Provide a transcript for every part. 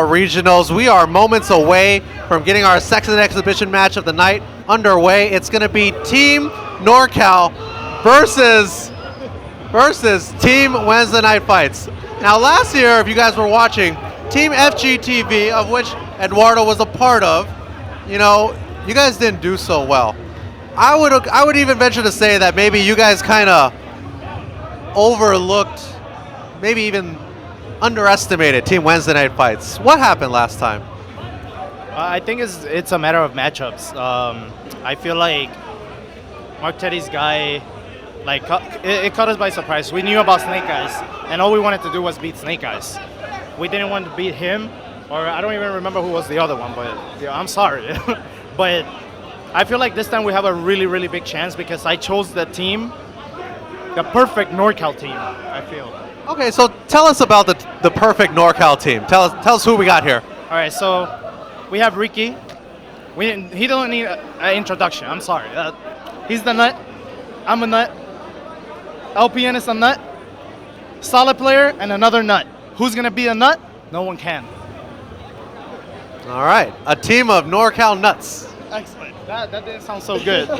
Regionals. We are moments away from getting our second exhibition match of the night underway. It's going to be Team Norcal versus Team Wednesday Night Fights. Now, last year, if you guys were watching, Team FGTV, of which Eduardo was a part of, you guys didn't do so well. I would even venture to say that maybe you guys kind of overlooked, maybe even underestimated Team Wednesday Night Fights. What happened last time? I think it's a matter of matchups. I feel like Mark Teddy's guy, it caught us by surprise. We knew about Snake Eyes, and all we wanted to do was beat Snake Eyes. We didn't want to beat him, or I don't even remember who was the other one, but yeah, I'm sorry. But I feel like this time we have a really, really big chance because I chose the perfect Norcal team, I feel. Okay, so tell us about the perfect Norcal team. Tell us who we got here. All right, so we have Ricky. He don't need an introduction. I'm sorry. He's the nut. I'm a nut. LPN is a nut. Solid player and another nut. Who's gonna be a nut? No one can. All right, a team of Norcal nuts. Excellent. That didn't sound so good. All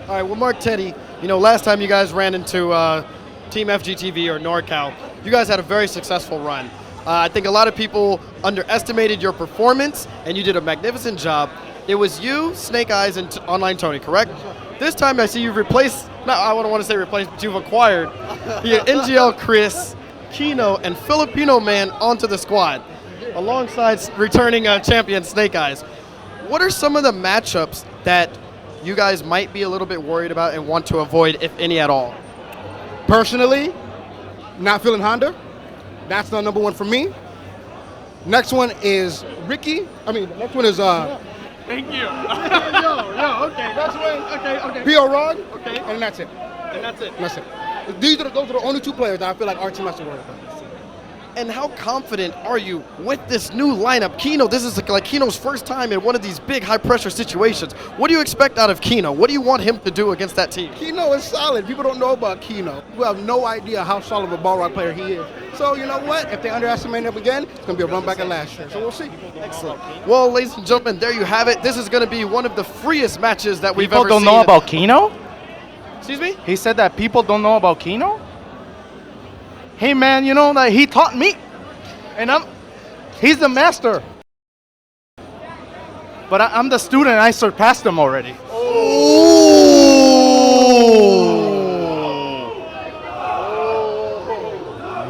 right, well, Mark Teddy, last time you guys ran into Team FGTV or Norcal, you guys had a very successful run. I think a lot of people underestimated your performance, and you did a magnificent job. It was you, Snake Eyes, and Online Tony, correct? This time I see you've replaced, I don't want to say replaced, but you've acquired NGL Chris, Kino, and Filipino Man onto the squad, alongside returning champion Snake Eyes. What are some of the matchups that you guys might be a little bit worried about and want to avoid, if any at all? Personally, not feeling Honda. That's the number one for me. Next one is Ricky. The next one is Thank you. okay. That's one. Okay. PROG. Okay. And that's it. That's it. That's it. Those are the only two players that I feel like our team has to worry about. And how confident are you with this new lineup? Kino, this is like Kino's first time in one of these big high-pressure situations. What do you expect out of Kino? What do you want him to do against that team? Kino is solid. People don't know about Kino. We have no idea how solid of a Balrog player he is. So you know what? If they underestimate him again, it's going to be a run back at last year. So we'll see. Excellent. Well, ladies and gentlemen, there you have it. This is going to be one of the freest matches that we've ever seen. People don't know about Kino? Excuse me? He said that people don't know about Kino? Hey man, that he taught me. And he's the master. But I'm the student and I surpassed him already.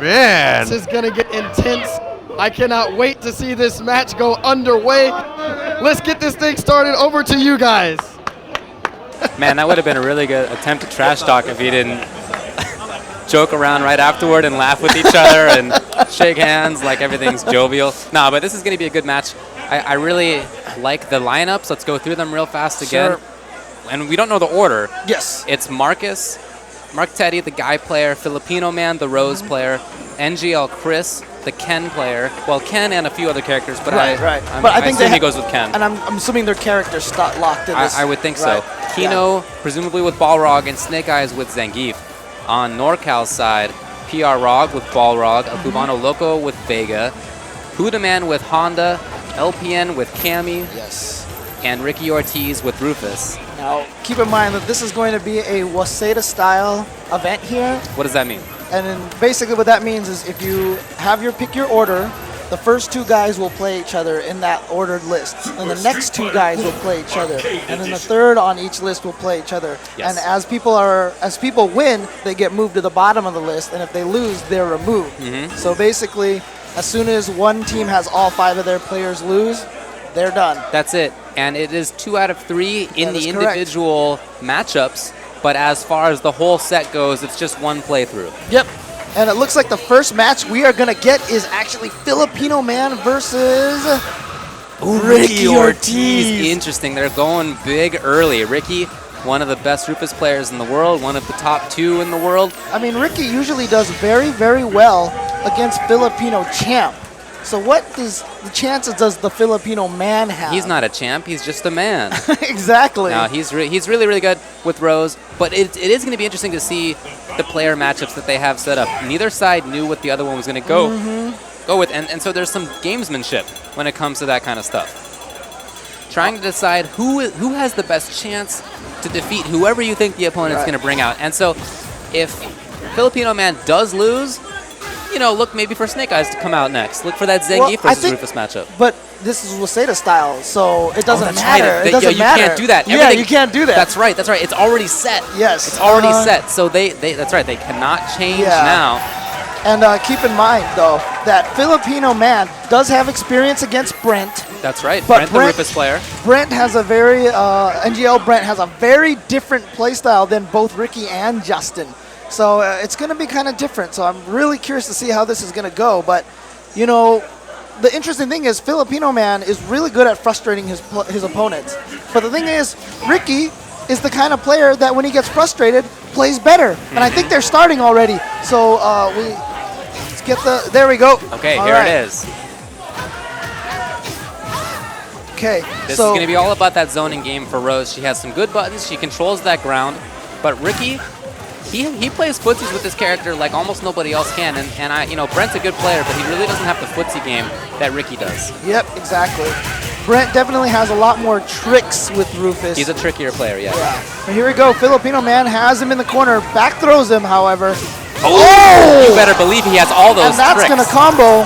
Man. This is going to get intense. I cannot wait to see this match go underway. Let's get this thing started. Over to you guys. Man, that would have been a really good attempt to trash talk if he didn't joke around right afterward and laugh with each other and shake hands like everything's jovial. No, but this is going to be a good match. I really like the lineups. Let's go through them real fast again. Sure. And we don't know the order. Yes. It's Mark Teddy, the guy player, Filipino Man, the Rose player, NGL Chris, the Ken player. Well, Ken and a few other characters, but right. I think he goes with Ken. And I'm assuming their characters locked in this. I would think right. so. Kino, presumably with Balrog, and Snake Eyes with Zangief. On Norcal's side, PROG with Balrog, Cubano Loco with Vega, Hudaman with Honda, LPN with Cammy, Yes. and Ricky Ortiz with Rufus. Now, keep in mind that this is going to be a Waseda-style event here. What does that mean? And then basically what that means is if you have pick your order, the first two guys will play each other in that ordered list. And the next two guys will play each other. And then the third on each list will play each other. Yes. And as people win, they get moved to the bottom of the list. And if they lose, they're removed. So basically, as soon as one team has all 5 of their players lose, they're done. That's it. And it is 2 out of 3 in the is individual matchups. But as far as the whole set goes, it's just one playthrough. Yep. And it looks like the first match we are going to get is actually Filipino Man versus Ricky Ortiz. Interesting. They're going big early. Ricky, one of the best Rufus players in the world, one of the top 2 in the world. I mean, Ricky usually does very, very well against Filipino champ. So what the chances does the Filipino Man have? He's not a champ. He's just a man. Exactly. No, he's really, really good with Rose. But it is going to be interesting to see the player matchups that they have set up. Neither side knew what the other one was going to go. go with. And so there's some gamesmanship when it comes to that kind of stuff. Trying to decide who has the best chance to defeat whoever you think the opponent's going to bring out. And so if Filipino Man does lose, you know, look maybe for Snake Eyes to come out next. Look for that Zangief versus Rufus matchup. But this is Waseda style, so it doesn't that's matter. Right. It doesn't matter. You can't do that. Yeah, you can't do that. That's right. That's right. It's already set. Yes. It's already set. So they that's right. They cannot change now. And keep in mind, though, that Filipino Man does have experience against Brent. That's right. But Brent, the Rufus player. Brent has a very, NGL Brent has a very different playstyle than both Ricky and Justin. So it's going to be kind of different. So I'm really curious to see how this is going to go. But, you know, the interesting thing is Filipino Man is really good at frustrating his opponents. But the thing is, Ricky is the kind of player that when he gets frustrated, plays better. And I think they're starting already. So let's get there we go. Okay, all here right. it is. Okay, This is going to be all about that zoning game for Rose. She has some good buttons. She controls that ground. But Ricky, he plays footsies with this character like almost nobody else can. And I, you know, Brent's a good player, but he really doesn't have the footsie game that Ricky does. Yep, exactly. Brent definitely has a lot more tricks with Rufus. He's a trickier player, yeah. But here we go. Filipino Man has him in the corner. Back throws him, however. Oh! You better believe he has all those and that's tricks. going to combo.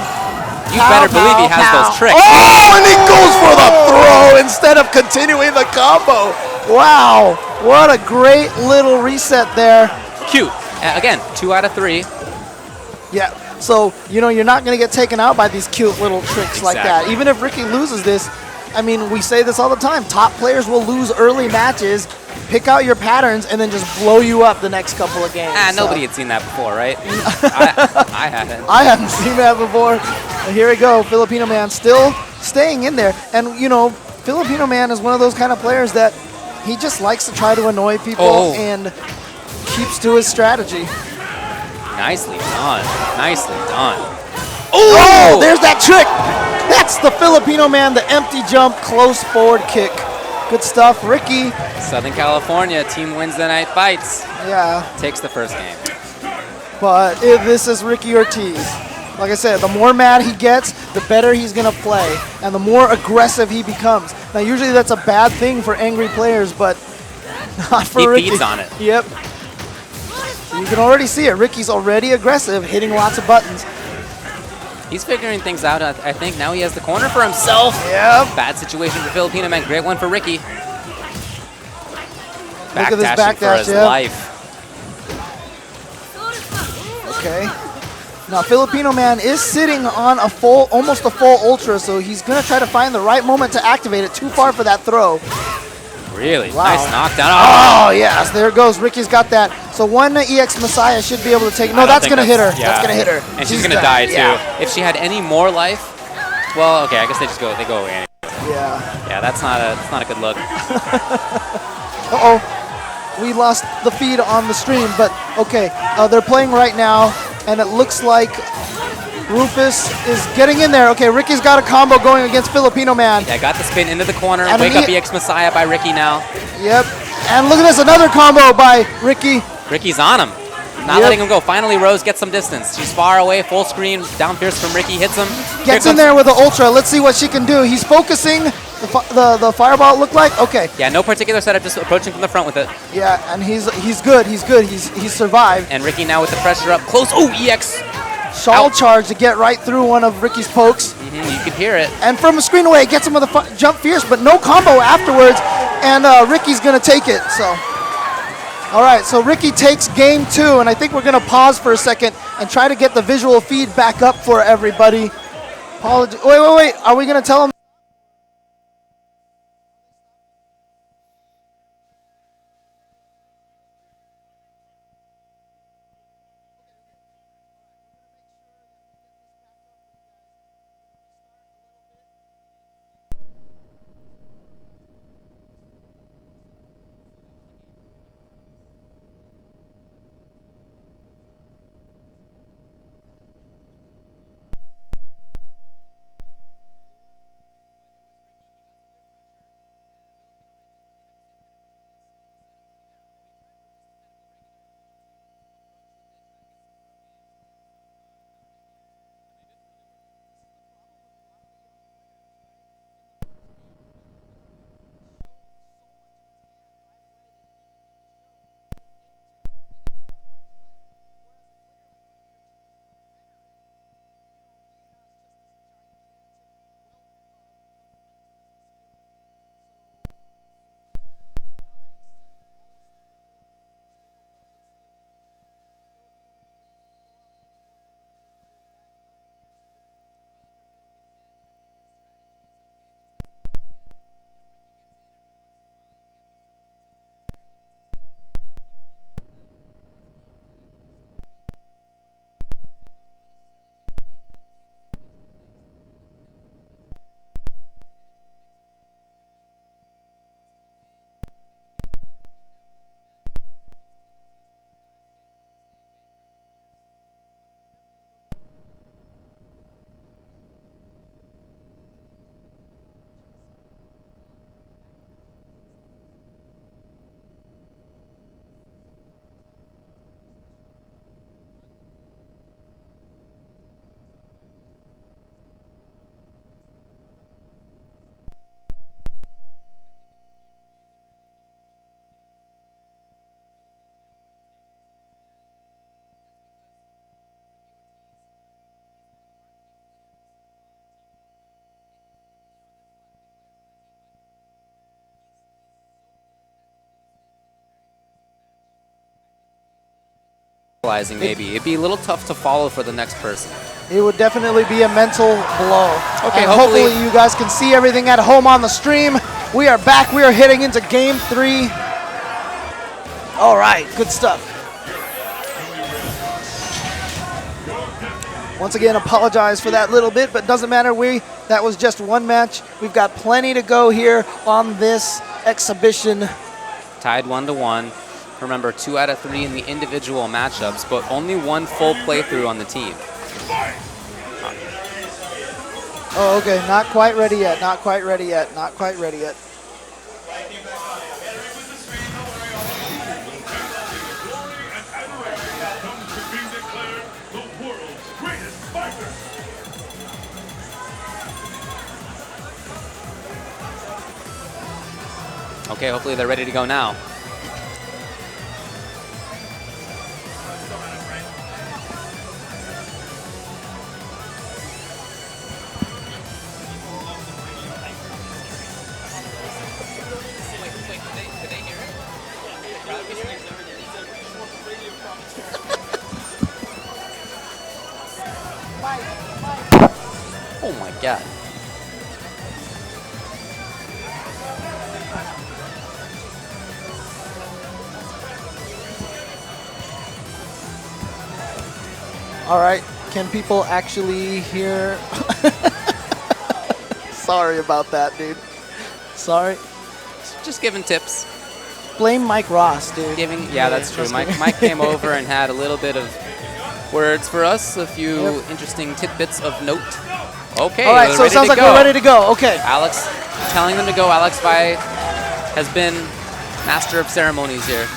You better believe he has those tricks. Oh, and he goes for the throw instead of continuing the combo. Wow, what a great little reset there. Cute. Again, 2 out of 3. Yeah, so, you know, you're not going to get taken out by these cute little tricks like that. Even if Ricky loses this, I mean, we say this all the time. Top players will lose early matches, pick out your patterns, and then just blow you up the next couple of games. Nobody had seen that before, right? I hadn't. I hadn't seen that before. And here we go. Filipino Man still staying in there. And, you know, Filipino Man is one of those kind of players that he just likes to try to annoy people and keeps to his strategy. Nicely done. Nicely done. Oh, there's that trick. That's the Filipino Man, the empty jump, close forward kick. Good stuff. Ricky. Southern California, team wins the night fights. Yeah. Takes the first game. But this is Ricky Ortiz. Like I said, the more mad he gets, the better he's going to play, and the more aggressive he becomes. Now, usually that's a bad thing for angry players, but not for Ricky. He feeds on it. Yep. You can already see it. Ricky's already aggressive, hitting lots of buttons. He's figuring things out. I think now he has the corner for himself. Yep. Bad situation for Filipino Man. Great one for Ricky. Look at this Backdashing for his life. Okay. Now Filipino Man is sitting on almost a full ultra, so he's gonna try to find the right moment to activate it. Too far for that throw. Really Wow. nice knockdown. Oh yes, there it goes. Ricky's got that. So one EX Messiah should be able to take. No, that's gonna hit her. Yeah. That's gonna hit her. And she's gonna die too. If she had any more life, well, okay, I guess they go away. Yeah. Yeah, that's not a good look. Uh-oh. We lost the feed on the stream, but okay. They're playing right now, and it looks like Rufus is getting in there. Okay, Ricky's got a combo going against Filipino Man. Yeah, got the spin into the corner. And Wake up EX Messiah by Ricky now. Yep. And look at this, another combo by Ricky. Ricky's on him. Not letting him go. Finally, Rose gets some distance. She's far away, full screen, down pierce from Ricky, hits him. Gets in there with the ultra. Let's see what she can do. He's focusing. The fireball looked like? Okay. Yeah, no particular setup, just approaching from the front with it. Yeah, and he's good. He's good. He's survived. And Ricky now with the pressure up close. Oh, EX. Shawl charge to get right through one of Ricky's pokes. You can hear it. And from a screen away, gets him with a jump fierce, but no combo afterwards. And Ricky's going to take it. So, all right, so Ricky takes game 2, and I think we're going to pause for a second and try to get the visual feed back up for everybody. Wait. Are we going to tell him? equalizing, maybe. It'd be a little tough to follow for the next person. It would definitely be a mental blow. Okay, and hopefully you guys can see everything at home on the stream. We are back. We are heading into game 3. All right, good stuff. Once again, apologize for that little bit, but doesn't matter. That was just one match. We've got plenty to go here on this exhibition. Tied 1-1. Remember, 2 out of 3 in the individual matchups, but only 1 full playthrough on the team. Oh, okay. Not quite ready yet. Not quite ready yet. Not quite ready yet. Okay, hopefully they're ready to go now. Oh my God. All right, can people actually hear? Sorry about that, dude. Sorry. Just giving tips. Blame Mike Ross, dude. Yeah, that's true. Mike came over and had a little bit of words for us, a few interesting tidbits of note. Okay, all right, so it sounds like we're ready to go. Okay. Alex telling them to go. Alex Vi has been master of ceremonies here.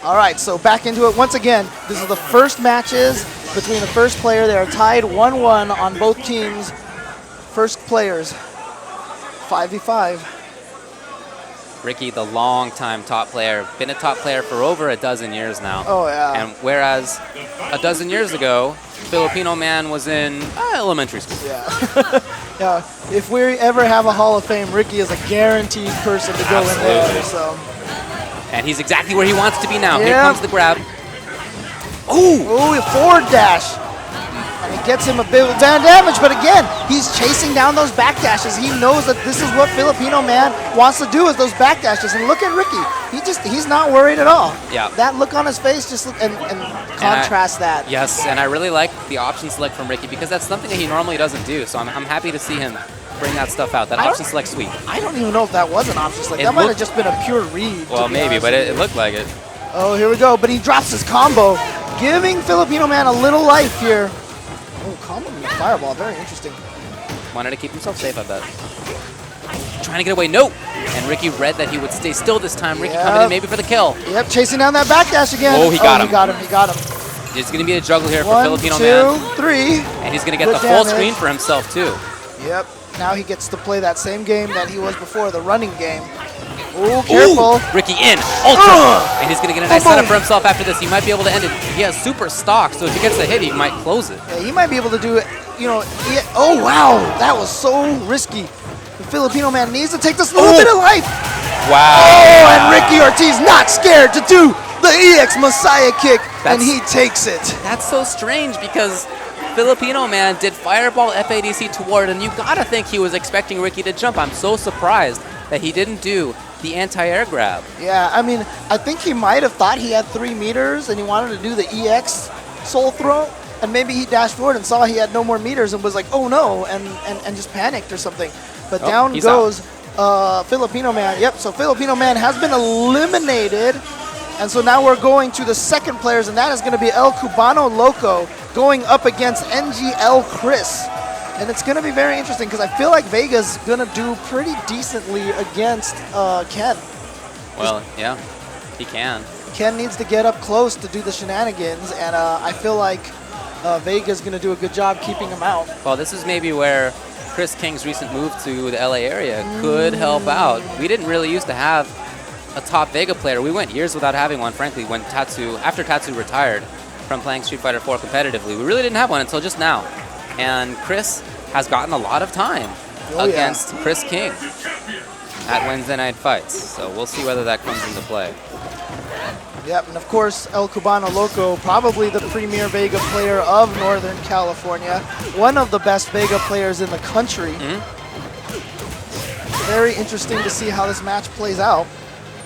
All right, so back into it once again. This is the first matches between the first player. They are tied 1-1 on both teams. First players, 5v5. Ricky, the long-time top player, been a top player for over a dozen years now. Oh, yeah. And whereas a dozen years ago, Filipino Man was in elementary school. Yeah. Yeah. If we ever have a Hall of Fame, Ricky is a guaranteed person to go in there. So. And he's exactly where he wants to be now. Yep. Here comes the grab. Ooh, a forward dash. And it gets him a bit of damage, but again, he's chasing down those back dashes. He knows that this is what Filipino Man wants to do, is those back dashes. And look at Ricky. He's not worried at all. Yeah. That look on his face just and contrast that. Yes, and I really like the option select from Ricky because that's something that he normally doesn't do. So I'm happy to see him bring that stuff out. That option select sweep. I don't even know if that was an option select. That might have just been a pure read. Well, maybe, but it looked like it. Oh, here we go. But he drops his combo, giving Filipino Man a little life here. Oh, combo with fireball. Very interesting. Wanted to keep himself safe, I bet. Trying to get away. No! And Ricky read that he would stay still this time. Ricky coming in maybe for the kill. Yep, chasing down that backdash again. Oh, he got him. He got him. He got him. It's going to be a juggle here for 1, Filipino 2, Man. 3. And he's going to get the full screen for himself, too. Yep. Now he gets to play that same game that he was before, the running game. Ooh, careful. Ooh, Ricky in. Ultra. And he's going to get a nice setup for himself after this. He might be able to end it. He has super stock, so if he gets the hit, he might close it. Yeah, he might be able to do it, oh, wow. That was so risky. The Filipino Man needs to take this little bit of life. Wow. Oh, and Ricky Ortiz not scared to do the EX Messiah kick, and he takes it. That's so strange because Filipino Man did Fireball FADC toward, and you gotta think he was expecting Ricky to jump. I'm so surprised that he didn't do the anti-air grab. Yeah, I mean, I think he might have thought he had 3 meters and he wanted to do the EX soul throw, and maybe he dashed forward and saw he had no more meters and was like, oh no, and just panicked or something. But down goes Filipino Man. Yep, so Filipino Man has been eliminated. And so now we're going to the second players, and that is going to be El Cubano Loco going up against NGL Chris. And it's going to be very interesting because I feel like Vega's going to do pretty decently against Ken. Well, yeah, he can. Ken needs to get up close to do the shenanigans, and I feel like Vega's going to do a good job keeping him out. Well, this is maybe where Chris King's recent move to the LA area could help out. We didn't really used to have a top Vega player. We went years without having one, frankly, when after Tatsu retired from playing Street Fighter 4 competitively. We really didn't have one until just now. And Chris has gotten a lot of time against Chris King at Wednesday Night Fights. So we'll see whether that comes into play. Yep, and of course, El Cubano Loco, probably the premier Vega player of Northern California. One of the best Vega players in the country. Very interesting to see how this match plays out.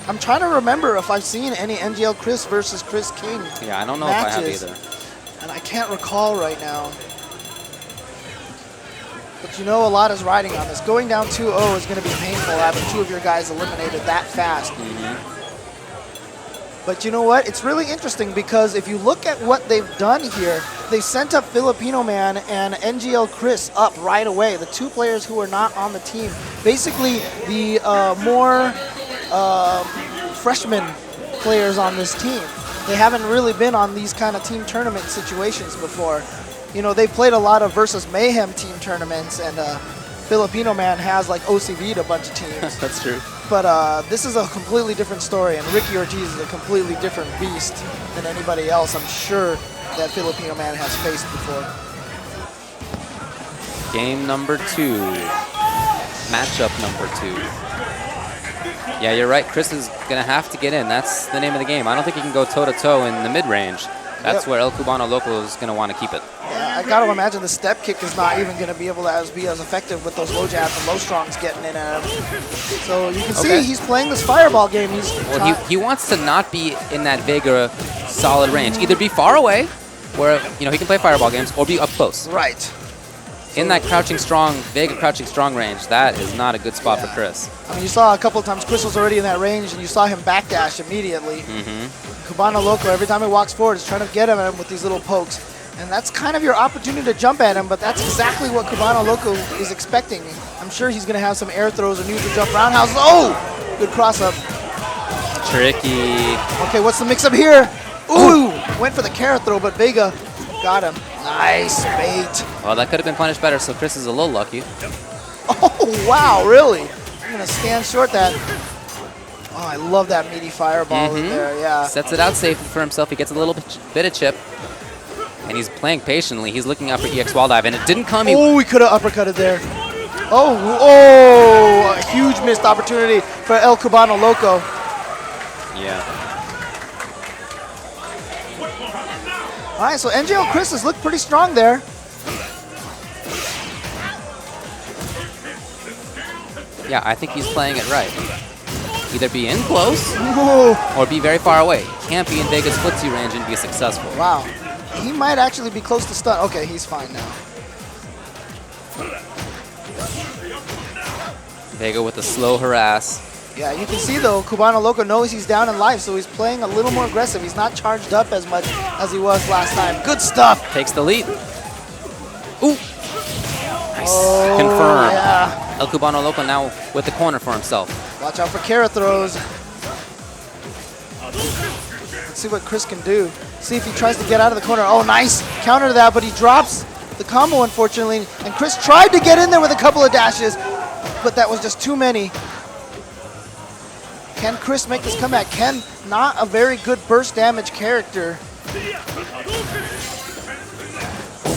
I'm trying to remember if I've seen any NGL Chris versus Chris King Yeah, I don't know matches, if I have either. and I can't recall right now. But you know, a lot is riding on this. Going down 2-0 is going to be painful having two of your guys eliminated that fast. But you know what? It's really interesting because if you look at what they've done here, they sent up Filipino Man and NGL Chris up right away. The two players who are not on the team. Basically, the more freshman players on this team. They haven't really been on these kind of team tournament situations before. You know, they've played a lot of versus Mayhem team tournaments, and Filipino Man has like OCV'd a bunch of teams. That's true. But this is a completely different story, and Ricky Ortiz is a completely different beast than anybody else, I'm sure, that Filipino Man has faced before. Game number 2. Matchup number 2. Yeah, you're right. Chris is going to have to get in. That's the name of the game. I don't think he can go toe-to-toe in the mid-range. That's where El Cubano Loco is going to want to keep it. Yeah, I got to imagine the step kick is not even going to be able to be as effective with those low jabs and low strongs getting in at him. So you can see he's playing this fireball game. Well, he wants to not be in that Vega solid range. Either be far away, where he can play fireball games, or be up close. Right. In that crouching strong, Vega crouching strong range, that is not a good spot for Chris. I mean, you saw a couple of times Chris was already in that range, and you saw him backdash immediately. Cubano Loco, every time he walks forward, is trying to get him at him with these little pokes. And that's kind of your opportunity to jump at him, but that's exactly what Cubano Loco is expecting. I'm sure he's going to have some air throws or neutral jump roundhouses. Oh! Good cross-up. Tricky. Okay, what's the mix-up here? Ooh! Went for the carrot throw, but Vega got him. Nice bait. Well, that could have been punished better, so Chris is a little lucky. Oh, wow, really? I'm going to stand short that. Oh, I love that meaty fireball in there, yeah. Sets it out safely for himself. He gets a little bit of chip. And he's playing patiently. He's looking out for EX wall dive, and it didn't come. Oh, he could have uppercutted there. Oh, a huge missed opportunity for El Cubano Loco. Yeah. All right, so NGL Chris has looked pretty strong there. Yeah, I think he's playing it right. Either be in close or be very far away. He can't be in Vega's footsie range and be successful. Wow. He might actually be close to stun. Okay, he's fine now. Vega with a slow harass. Yeah, you can see though, Cubano Loco knows he's down in life, so he's playing a little more aggressive. He's not charged up as much as he was last time. Good stuff. Takes the lead. Ooh. Nice. Confirmed. Yeah. El Cubano Loco now with the corner for himself. Watch out for carrot throws. Let's see what Chris can do. See if he tries to get out of the corner. Oh, nice counter to that, but he drops the combo, unfortunately. And Chris tried to get in there with a couple of dashes, but that was just too many. Can Chris make this comeback? Ken, not a very good burst damage character.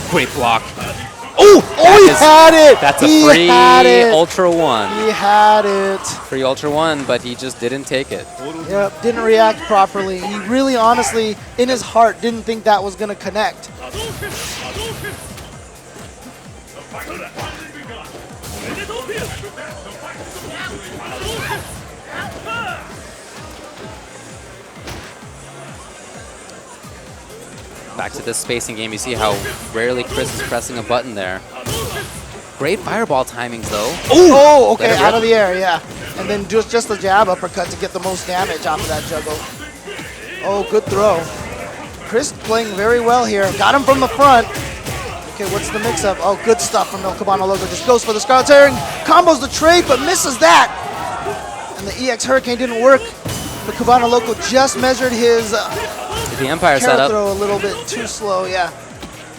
Great block. Oh, he had it! That's a free Ultra One. He had it. Free Ultra One, but he just didn't take it. Yep, didn't react properly. He really, honestly, in his heart, didn't think that was going to connect. Back to this spacing game, you see how rarely Chris is pressing a button there. Great fireball timings, though. Oh, okay, out of the air, yeah. And then just the jab uppercut to get the most damage off of that juggle. Oh, good throw. Chris playing very well here. Got him from the front. Okay, what's the mix-up? Oh, good stuff from El Cubano Loco. Just goes for the Scarlet Tearing. Combos the trade, but misses that. And the EX Hurricane didn't work. The Cubano Loco just measured his the Empire setup. Throw a little bit too slow, yeah.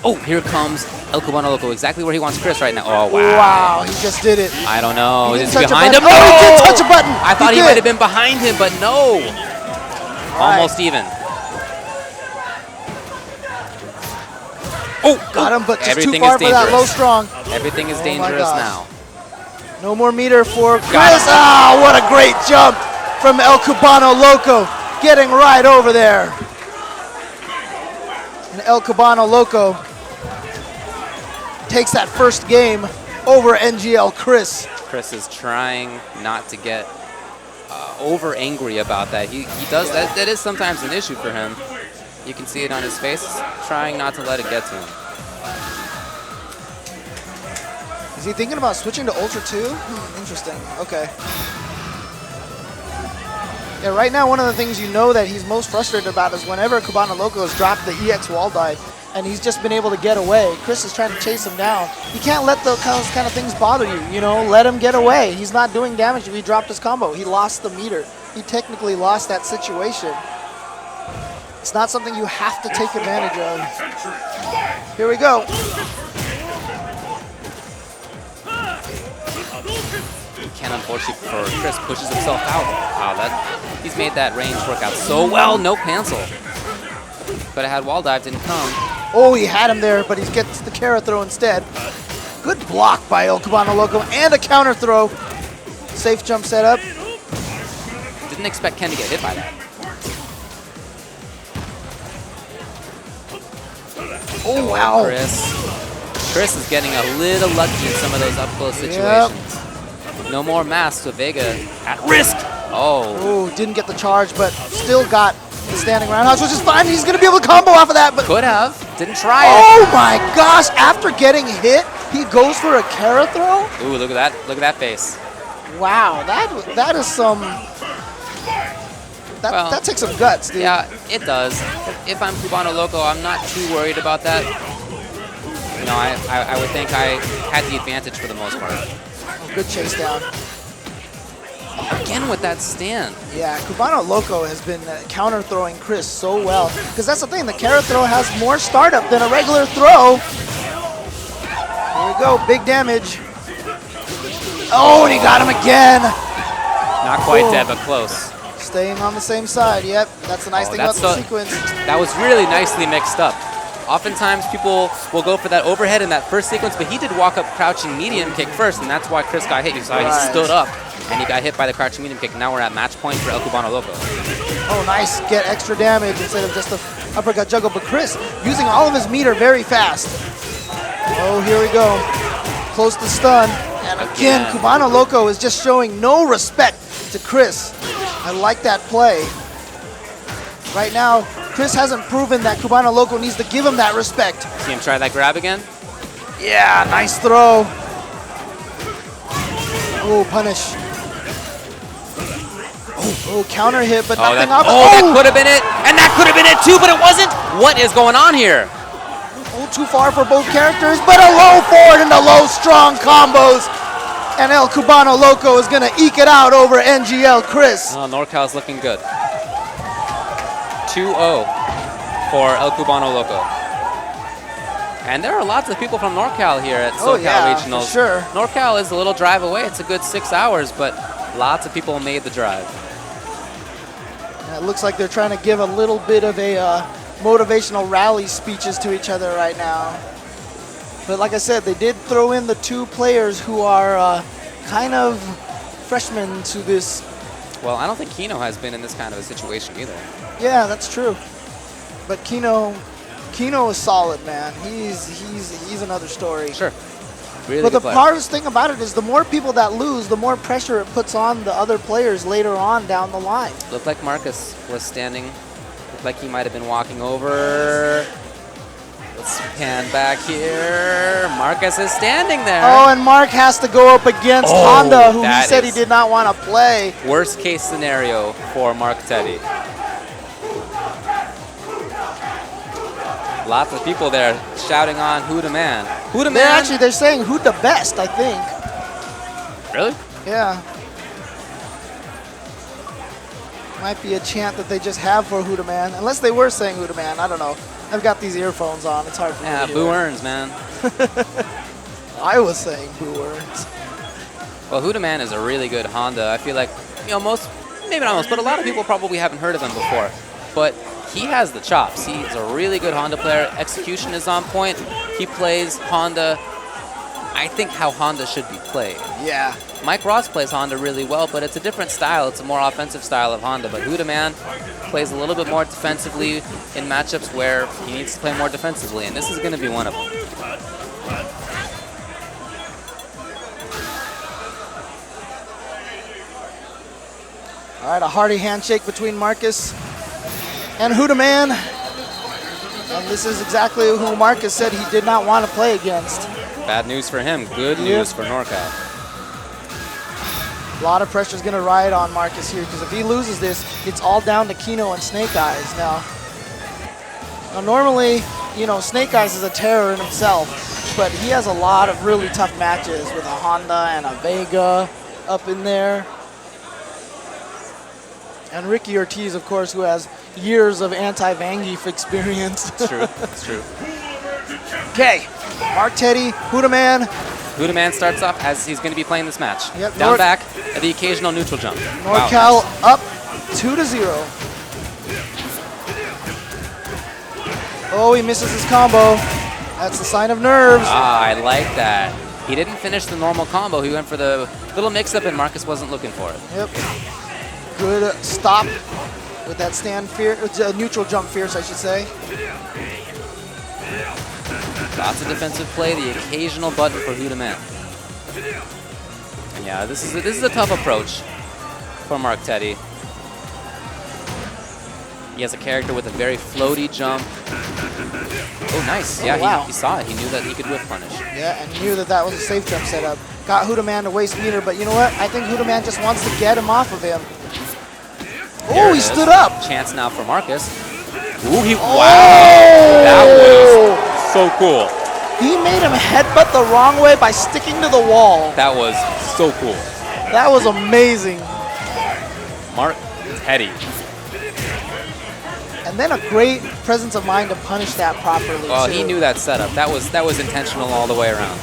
Oh, here comes El Cubano Loco, exactly where he wants Chris right now. Oh, wow. Wow, he just did it. I don't know. He Is he behind him? Oh, he did touch a button. I thought he might have been behind him, but no. Almost even. Oh, got him, but just too far for that low strong. Everything is dangerous now. No more meter for Chris. Ah, what a great jump from El Cubano Loco. getting right over there. And El Cubano Loco takes that first game over NGL Chris. Chris is trying not to get over angry about that. He does that. That is sometimes an issue for him. You can see it on his face. Trying not to let it get to him. Is he thinking about switching to Ultra 2? Interesting. Okay. Yeah, right now one of the things you know that he's most frustrated about is whenever Cubano Loco has dropped the EX wall dive and he's just been able to get away. Chris is trying to chase him down. You can't let those kind of things bother you, you know? Let him get away. He's not doing damage if he dropped his combo. He lost the meter. He technically lost that situation. It's not something you have to take advantage of. Here we go. Can unfortunately for Chris pushes himself out. Wow, he's made that range work out so well. No cancel. But it had wall dive, didn't come. Oh, he had him there, but he gets the Kara throw instead. Good block by El Cubano Loco and a counter throw. Safe jump setup. Didn't expect Ken to get hit by that. Oh, wow. Chris is getting a little lucky in some of those up-close situations. No more masks with Vega at risk. Oh, didn't get the charge, but still got the standing roundhouse, which is fine. He's going to be able to combo off of that. But could have. Didn't try it. Oh, my gosh. After getting hit, he goes for a Kara throw? Ooh, look at that. Look at that face. Wow. That is some... That takes some guts, dude. Yeah, it does. If I'm Cubano Loco, I'm not too worried about that. You know, I would think I had the advantage for the most part. Good chase down. Again with that stand. Yeah, Cubano Loco has been counter-throwing Chris so well. Because that's the thing, the Kara throw has more startup than a regular throw. Here we go, big damage. Oh, and he got him again. Not quite dead, but close. Staying on the same side, yep. That's the nice thing about the sequence. That was really nicely mixed up. Oftentimes people will go for that overhead in that first sequence, but he did walk up crouching medium kick first, and that's why Chris got hit. You saw he stood up, and he got hit by the crouching medium kick. Now we're at match point for El Cubano Loco. Oh, nice. Get extra damage instead of just the uppercut juggle. But Chris using all of his meter very fast. Oh, here we go. Close to stun. And again, Cubano Loco is just showing no respect to Chris. I like that play. Right now, Chris hasn't proven that Cubano Loco needs to give him that respect. See him try that grab again? Yeah, nice throw. Oh, punish. Oh, counter hit, but nothing up. That could have been it, and that could have been it too, but it wasn't. What is going on here? Oh, too far for both characters, but a low forward into low strong combos. And El Cubano Loco is going to eke it out over NGL Chris. Oh, Norcal's looking good. 2-0 for El Cubano Loco. And there are lots of people from Norcal here at SoCal Regionals. For sure. Norcal is a little drive away. It's a good 6 hours, but lots of people made the drive. It looks like they're trying to give a little bit of a motivational rally speeches to each other right now. But like I said, they did throw in the two players who are kind of freshmen to this. Well, I don't think Kino has been in this kind of a situation either. Yeah, that's true. But Kino is solid, man. He's another story. Sure. Really but the player. hardest thing about it is the more people that lose, the more pressure it puts on the other players later on down the line. Looked like Marcus was standing. Looked like he might have been walking over. Let's pan back here. Marcus is standing there. Oh, and Mark has to go up against Honda, who he said he did not want to play. Worst case scenario for Mark Teddy. Lots of people there shouting on who the man. Who the man? They're saying who the best, I think. Really? Yeah. Might be a chant that they just have for who the man. Unless they were saying who the man. I don't know. I've got these earphones on. It's hard for me to hear. Boo Earns, man. I was saying Boo Earns. Well, Huda Man is a really good Honda. I feel like, maybe not most, but a lot of people probably haven't heard of him before. But he has the chops. He's a really good Honda player. Execution is on point. He plays Honda I think, how Honda should be played. Yeah. Mike Ross plays Honda really well, but it's a different style. It's a more offensive style of Honda. But Huda Man plays a little bit more defensively in matchups where he needs to play more defensively, and this is going to be one of them. All right, a hearty handshake between Marcus and Huda Man. And this is exactly who Marcus said he did not want to play against. Bad news for him. Good news for Norcal. A lot of pressure is going to ride on Marcus here because if he loses this, it's all down to Kino and Snake Eyes now. Now normally, you know, Snake Eyes is a terror in himself, but he has a lot of really tough matches with a Honda and a Vega up in there. And Ricky Ortiz, of course, who has years of anti-Zangief experience. It's true. It's true. Okay, Mark Teddy, Huda Man. Huda Man starts off as he's going to be playing this match. Yep, Down back at the occasional neutral jump. Norcal up 2-0. Oh, he misses his combo. That's the sign of nerves. Ah, I like that. He didn't finish the normal combo. He went for the little mix-up, and Marcus wasn't looking for it. Yep. Good stop with that stand fierce, neutral jump fierce, I should say. Lots of defensive play, the occasional button for Huda Man. And yeah, this is a tough approach for Mark Teddy. He has a character with a very floaty jump. Oh, nice. Yeah, wow. he saw it. He knew that he could whip punish. Yeah, and knew that that was a safe jump setup. Got Huda Man to waste meter, but you know what? I think Huda Man just wants to get him off of him. Oh, he stood up. Chance now for Marcus. Ooh, Oh! wow. That was so cool. He made him headbutt the wrong way by sticking to the wall. That was so cool. That was amazing. Mark Teddy. And then a great presence of mind to punish that properly. Well, too. he knew that setup. That was intentional all the way around.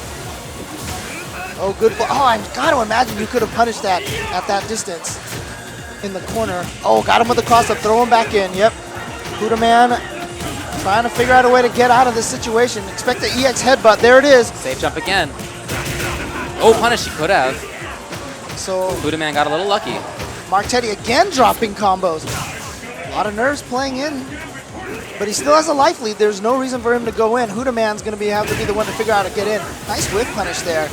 Oh, good. Oh, I got to imagine you could have punished that at that distance in the corner. Oh, got him with the cross up. Throw him back in. Yep. Huda Man trying to figure out a way to get out of this situation. Expect the EX headbutt. There it is. Safe jump again. Oh, punish. He could have. So Huda Man got a little lucky. Mark Teddy again dropping combos. A lot of nerves playing in. But he still has a life lead. There's no reason for him to go in. Huda Man's going to have to be the one to figure out how to get in. Nice whip punish there.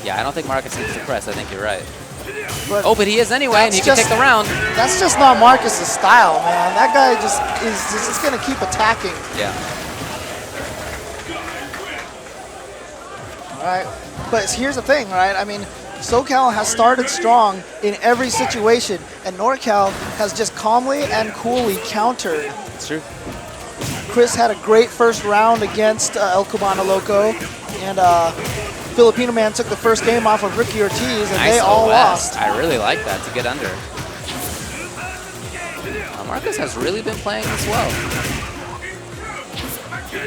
Yeah, I don't think Marcus needs to press. I think you're right. But he is anyway, and he can take the round. That's just not Marcus's style, man. That guy just is just going to keep attacking. Yeah. All right. But here's the thing, right? I mean, SoCal has started strong in every situation, and Norcal has just calmly and coolly countered. It's true. Chris had a great first round against El Cubano Loco, and Filipino Man took the first game off of Ricky Ortiz, and Nice they all OS. lost. I really like that to get under. Marcus has really been playing this well.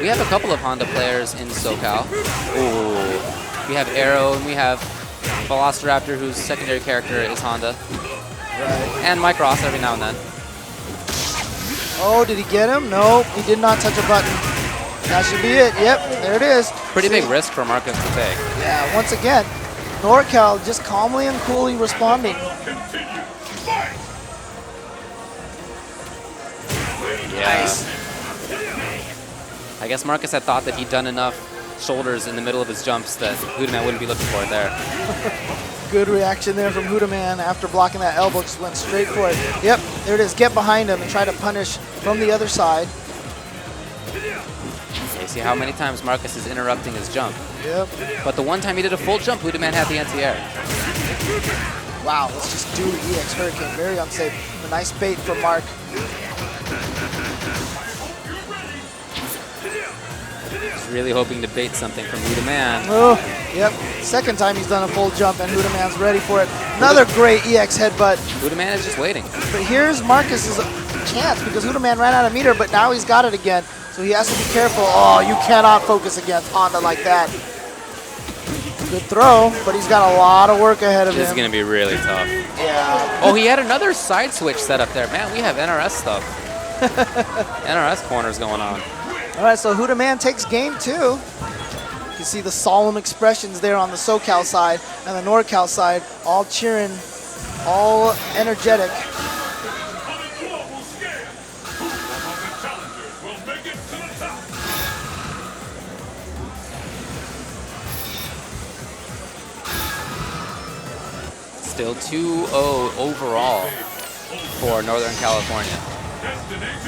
We have a couple of Honda players in SoCal. Ooh. We have Arrow, and we have Velociraptor, whose secondary character is Honda. Right. And Mike Ross every now and then. Oh, did he get him? No, he did not touch a button. That should be it. Yep, there it is. Pretty big risk for Marcus to take. Yeah, once again, Norcal just calmly and coolly responding. Yeah. Nice. I guess Marcus had thought that he'd done enough shoulders in the middle of his jumps that Huda Man wouldn't be looking for it there. Good reaction there from Huda Man after blocking that elbow, just went straight for it. Yep, there it is. Get behind him and try to punish from the other side. You see how many times Marcus is interrupting his jump. Yep. But the one time he did a full jump, Huda Man had the anti-air. Wow, let's just do EX Hurricane. Very unsafe. A nice bait from Mark. He's really hoping to bait something from Huda Man. Oh, yep. Second time he's done a full jump, and Huda Man's ready for it. Another great EX headbutt. Huda Man is just waiting. But here's Marcus's chance, because Huda Man ran out of meter, but now he's got it again. So he has to be careful. Oh, you cannot focus against Honda like that. Good throw, but he's got a lot of work ahead of him. This is going to be really tough. Yeah. Oh, he had another side switch set up there. Man, we have NRS stuff. NRS corners going on. All right, so Huda Man takes game 2. can see the solemn expressions there on the SoCal side and the NorCal side, all cheering, all energetic. Still 2-0 overall for Northern California.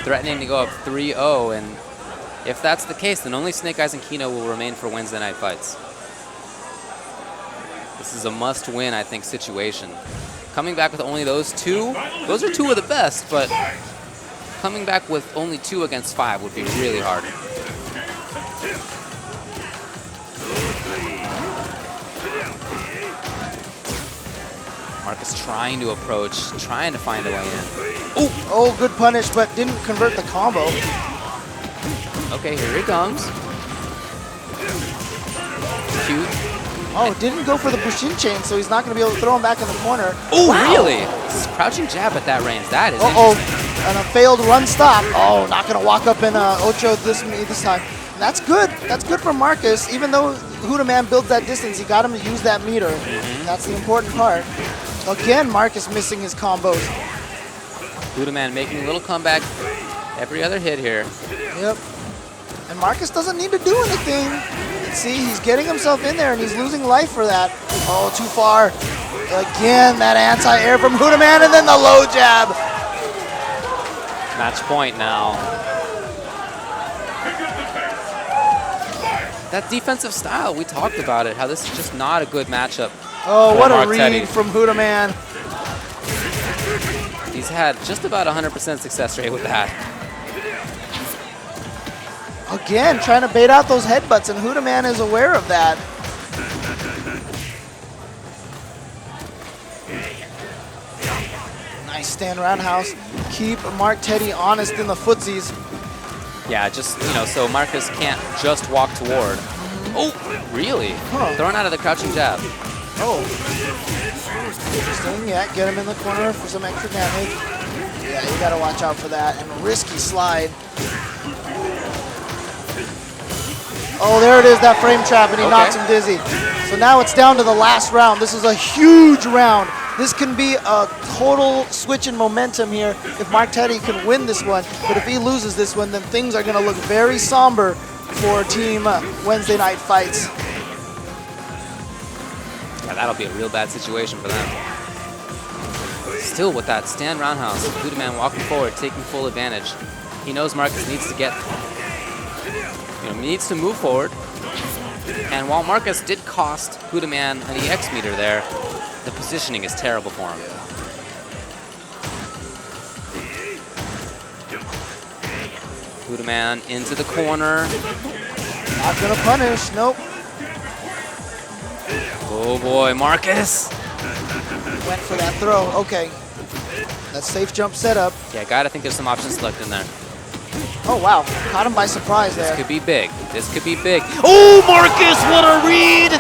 Threatening to go up 3-0, and if that's the case, then only Snake Eyes and Kino will remain for Wednesday night fights. This is a must-win, I think, situation. Coming back with only those two, those are two of the best, but coming back with only 2 against 5 would be really hard. Marcus trying to approach, trying to find a way in. Oh, good punish, but didn't convert the combo. Okay, here he comes. Cute. Oh, didn't go for the Bushin chain, so he's not going to be able to throw him back in the corner. Oh, Wow. really? Crouching jab at that range. That is interesting. And a failed run stop. Oh, not going to walk up in Ocho this time. And that's good. That's good for Marcus. Even though Huda Man builds that distance, he got him to use that meter. That's the important part. Again, Marcus missing his combos. Huda Man making a little comeback every other hit here. Yep. And Marcus doesn't need to do anything. See, he's getting himself in there, and he's losing life for that. Oh, too far. Again, that anti-air from Huda Man, and then the low jab. Match point now. That defensive style, we talked about it, how this is just not a good matchup. Oh, what a Marchetti. read from Huda Man. He's had just about 100% success rate with that. Again, trying to bait out those headbutts, and Huda Man is aware of that. Nice stand roundhouse. Keep Mark Teddy honest in the footsies. Yeah, just, you know, so Marcus can't just walk toward. Oh, really? Huh. Thrown out of the crouching jab. Oh. Interesting. Yeah, get him in the corner for some extra damage. Yeah, you gotta watch out for that. And a risky slide. Oh, there it is, that frame trap, and he knocks him dizzy. So now it's down to the last round. This is a huge round. This can be a total switch in momentum here if Mark Teddy can win this one. But if he loses this one, then things are going to look very somber for Team Wednesday Night Fights. Yeah, that'll be a real bad situation for them. Still with that stand roundhouse, Huda Man walking forward, taking full advantage. He knows Marcus needs to get, needs to move forward. And while Marcus did cost Huda Man an EX meter there, the positioning is terrible for him. Huda Man into the corner. Not gonna punish, nope. Oh boy, Marcus. Went for that throw, okay. That safe jump setup. Yeah, gotta think there's some options select in there. Oh wow, caught him by surprise there. This could be big. This could be big. Oh, Marcus, what a read!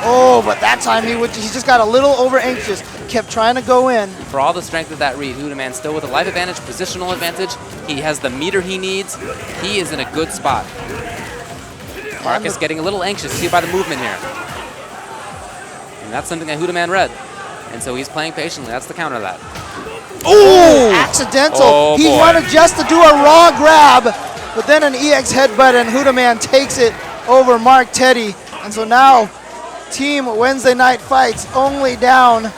Oh, but that time he just got a little over anxious. Kept trying to go in. For all the strength of that read, Huda Man still with a life advantage, positional advantage. He has the meter he needs. He is in a good spot. Marcus getting a little anxious. See by the movement here. And that's something that Huda Man read. And so he's playing patiently. That's the counter to that. Oh! Accidental. Oh, he boy. wanted just to do a raw grab, but then an EX headbutt, and Huda Man takes it over Mark Teddy. And so now, Team Wednesday Night Fights only down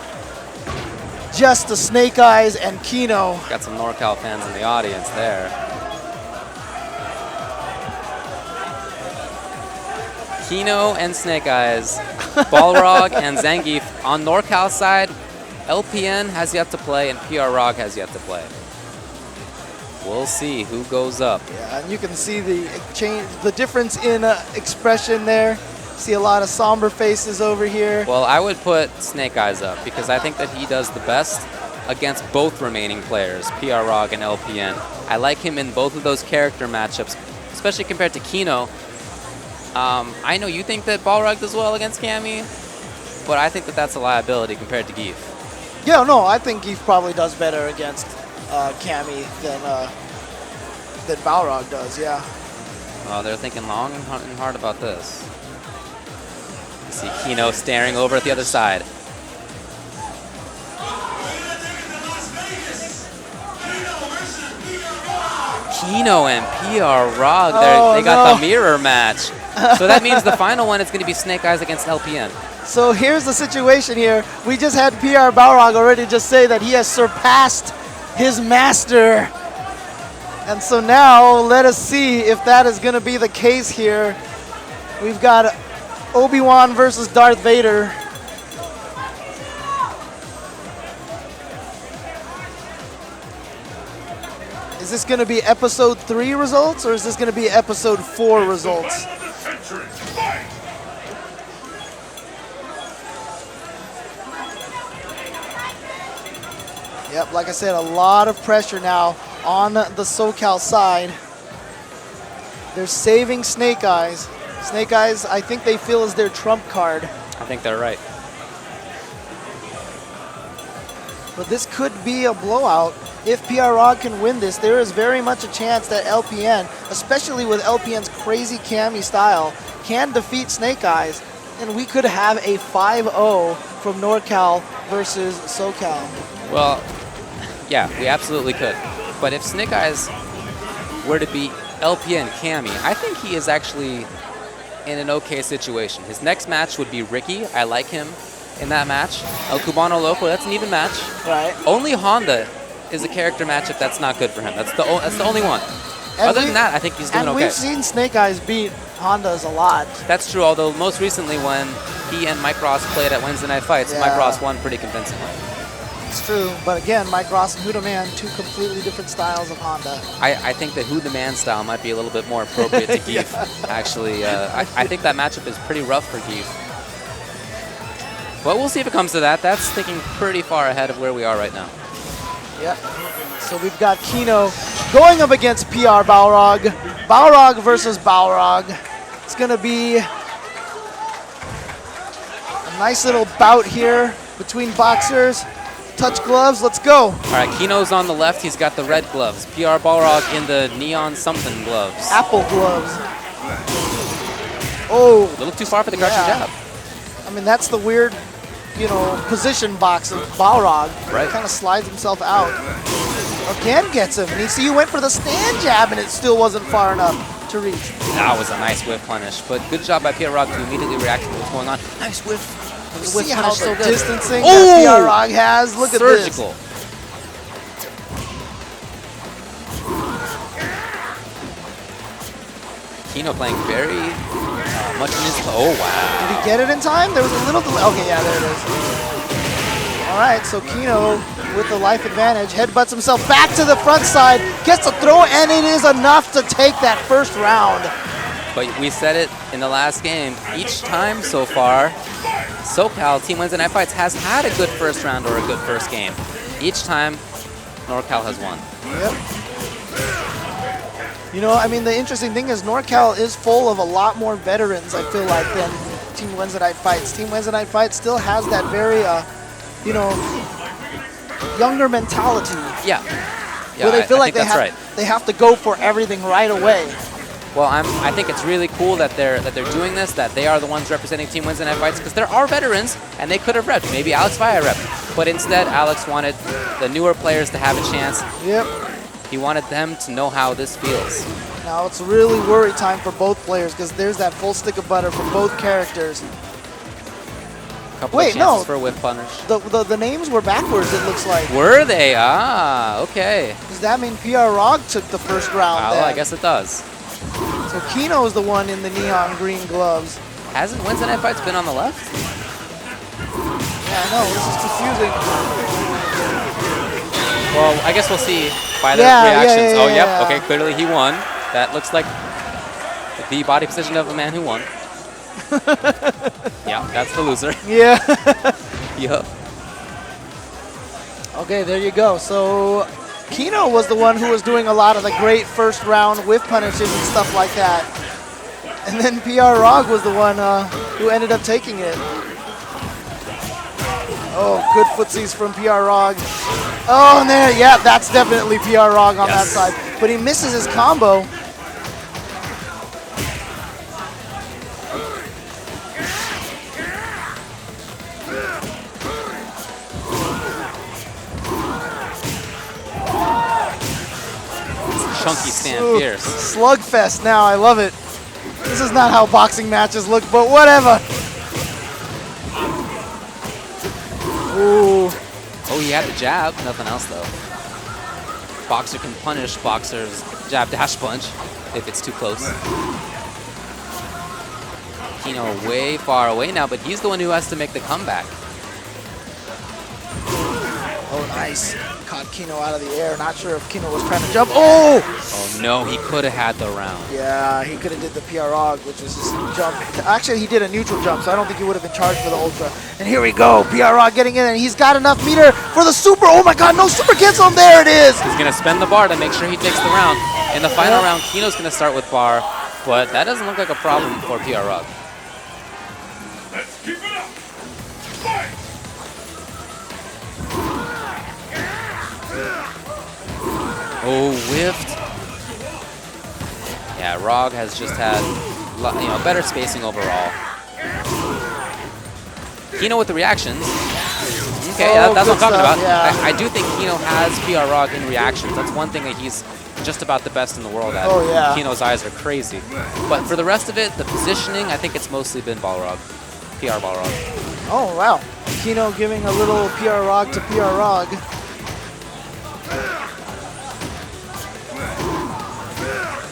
just to Snake Eyes and Kino. Got some Norcal fans in the audience there. Kino and Snake Eyes, Balrog and Zangief on Norcal side. LPN has yet to play and PROG has yet to play. We'll see who goes up. Yeah, and you can see the change, the difference in expression there. See a lot of somber faces over here. Well, I would put Snake Eyes up because I think that he does the best against both remaining players, PROG and LPN. I like him in both of those character matchups, especially compared to Kino. I know you think that Balrog does well against Cammy, but I think that that's a liability compared to Geef. Yeah, no, I think Geef probably does better against Cammy than Balrog does, yeah. Well, they're thinking long and hard about this. See Kino staring over at the other side. Kino and PROG, they got the mirror match. So that means the final one is going to be Snake Eyes against LPN. So here's the situation here. We just had PR Balrog already just say that he has surpassed his master. And so now let us see if that is going to be the case here. We've got Obi-Wan versus Darth Vader. Is this going to be episode 3 results or is this going to be episode 4 results? Yep, like I said, a lot of pressure now on the SoCal side. They're saving Snake Eyes. Snake Eyes, I think they feel is their trump card. I think they're right. But this could be a blowout. If PROG can win this, there is very much a chance that LPN, especially with LPN's crazy Cammy style, can defeat Snake Eyes, and we could have a 5-0 from Norcal versus SoCal. Well, yeah, we absolutely could. But if Snake Eyes were to beat LPN Cammy, I think he is actually in an okay situation. His next match would be Ricky. I like him in that match. El Cubano Loco, that's an even match. Right. Only Honda is a character matchup that's not good for him. That's the only one. And Other than that, I think he's doing and okay. we've seen Snake Eyes beat Hondas a lot. That's true, although most recently when he and Mike Ross played at Wednesday Night Fights, Yeah. Mike Ross won pretty convincingly. It's true, but again, Mike Ross and Huda Man, two completely different styles of Honda. I think the Who the Man style might be a little bit more appropriate to Geef. Actually, I think that matchup is pretty rough for Geef. But we'll see if it comes to that. That's thinking pretty far ahead of where we are right now. Yep. So we've got Kino going up against PR Balrog. Balrog versus Balrog. It's going to be a nice little bout here between boxers. Touch gloves, let's go. All right, Kino's on the left. He's got the red gloves. PR Balrog in the neon something gloves. Apple gloves. Oh. A little too far for the crouching jab. I mean, that's the weird, position box of Balrog. Right. He kind of slides himself out. Again gets him. And you see, he went for the stand jab, and it still wasn't far enough to reach. That was a nice whiff punish, but good job by PROG to immediately react to what's going on. Nice whiff. See how so the good. distancing Ooh! that PROG has? Look Surgical. at this. Kino playing very much in his... Oh, wow. Did he get it in time? There was a little delay. Okay, yeah, there it is. All right, so Kino with the life advantage headbutts himself back to the front side, gets a throw, and it is enough to take that first round. But we said it in the last game. Each time so far, SoCal, Team Wednesday Night Fights, has had a good first round or a good first game. Each time, Norcal has won. Yep. I mean, the interesting thing is Norcal is full of a lot more veterans, I feel like, than Team Wednesday Night Fights. Team Wednesday Night Fights still has that very, younger mentality. Yeah. Where they feel like they have to go for everything right away. Well, I think it's really cool that they're doing this, that they are the ones representing Team Wednesday Night Fights, because there are veterans, and they could have repped. Maybe Alex Vaya repped. But instead, Alex wanted the newer players to have a chance. Yep. He wanted them to know how this feels. Now it's really worry time for both players, because there's that full stick of butter for both characters. Couple of chances for a whiff punish. The names were backwards, it looks like. Were they? Ah, okay. Does that mean PROG took the first round? Well, then? I guess it does. So Kino is the one in the neon green gloves. Hasn't Wednesday Night Fights been on the left? Yeah, I know. This is confusing. Well, I guess we'll see by the reactions. Yep. Okay, clearly he won. That looks like the body position of a man who won. Yeah, that's the loser. Yeah. Yup. Okay, there you go. So Kino was the one who was doing a lot of the great first round whiff punishes and stuff like that. And then PROG was the one who ended up taking it. Oh, good footsies from PROG. Oh, and there, yeah, that's definitely PROG on that side. But he misses his combo. chunky stand Ooh, fierce. Slugfest now. I love it. This is not how boxing matches look, but whatever. Ooh. Oh, he had the jab. Nothing else, though. Boxer can punish boxer's jab dash punch if it's too close. Kino way far away now, but he's the one who has to make the comeback. Oh, nice. Caught Kino out of the air. Not sure if Kino was trying to jump. Oh! Oh, no, he could have had the round. Yeah, he could have did the PROG, which was his jump. Actually, he did a neutral jump, so I don't think he would have been charged for the Ultra. And here we go. PROG getting in, and he's got enough meter for the super. Oh, my God. No super cancel him. There it is. He's going to spend the bar to make sure he takes the round. In the final round, Kino's going to start with bar, but that doesn't look like a problem for PROG. Let's keep it up. Fight. Oh, whiffed. Yeah, ROG has just had better spacing overall. Kino with the reactions. Okay, that's what I'm talking about. Yeah. I do think Kino has PROG in reactions. That's one thing that he's just about the best in the world at. Oh, yeah. Kino's eyes are crazy. But for the rest of it, the positioning, I think it's mostly been Balrog. PR Balrog. Oh, wow. Kino giving a little PROG to PROG.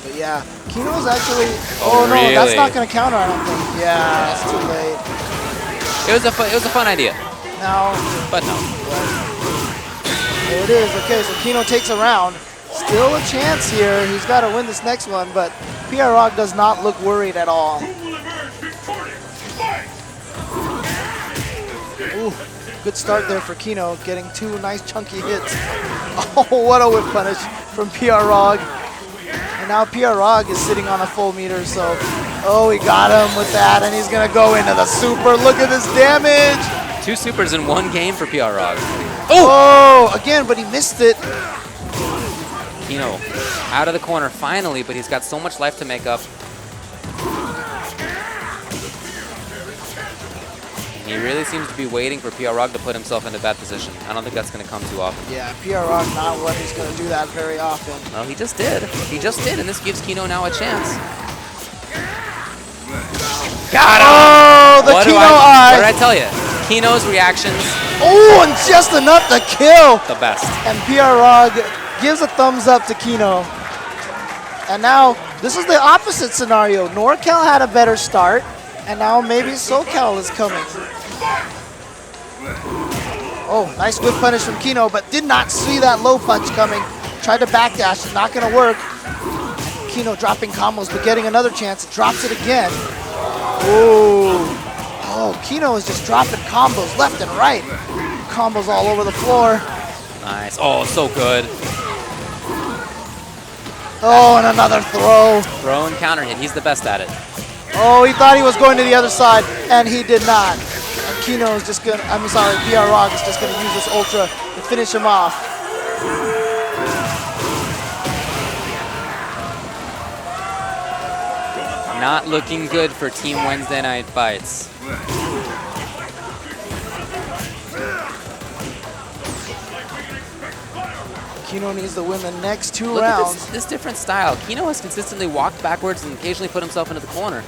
But yeah, Kino's actually... Oh, no, really? that's not going to counter, I don't think. Yeah, that's too late. It was a fun idea, Now, but no. there it is. Okay, so Kino takes a round. Still a chance here. He's got to win this next one, but PROG does not look worried at all. Ooh, good start there for Kino, getting 2 nice chunky hits. Oh, what a whip punish from PROG. And now PROG is sitting on a full meter, so... Oh, he got him with that, and he's going to go into the super. Look at this damage. 2 supers in 1 game for PROG. Oh, again, but he missed it. Kino out of the corner finally, but he's got so much life to make up. He really seems to be waiting for PROG to put himself into that position. I don't think that's going to come too often. Yeah, PROG not one who's going to do that very often. Well, he just did. He just did, and this gives Kino now a chance. Got him! Oh, the Kino eye! What did I tell you? Kino's reactions, Oh, and just enough to kill. the best. And PROG gives a thumbs up to Kino. And now, this is the opposite scenario. Norcal had a better start, and now maybe SoCal is coming. Oh, nice whip punish from Kino, but did not see that low punch coming. Tried to backdash, not gonna work. Kino dropping combos, but getting another chance. Drops it again. Ooh. Oh, Kino is just dropping combos left and right. Combos all over the floor. Nice. Oh, so good. Oh, and another throw. Throw and counter hit. He's the best at it. Oh, he thought he was going to the other side, and he did not. And Kino is just gonna, I'm sorry, PROG is just gonna use this Ultra to finish him off. Not looking good for Team Wednesday Night Fights. Kino needs to win the next 2 Look at rounds. this different style. Kino has consistently walked backwards and occasionally put himself into the corner,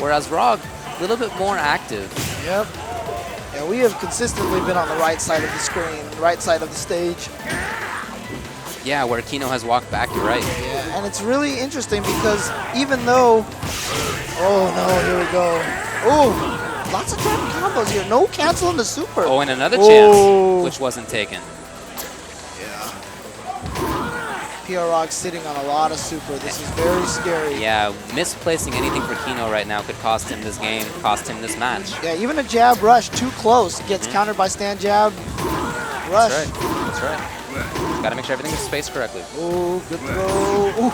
whereas ROG, a little bit more active. Yep. Yeah, we have consistently been on the right side of the screen, right side of the stage. Yeah, where Kino has walked back, you're right. Yeah, and it's really interesting because even though... Oh, no, here we go. Oh, lots of dropping combos here. No canceling the super. Oh, and another Oh. chance, which wasn't taken. PROG sitting on a lot of super. This is very scary. Yeah, misplacing anything for Kino right now could cost him this game, cost him this match. Yeah, even a jab rush too close gets countered by stand jab rush. That's right. That's right. Got to make sure everything is spaced correctly. Oh, good throw. Ooh.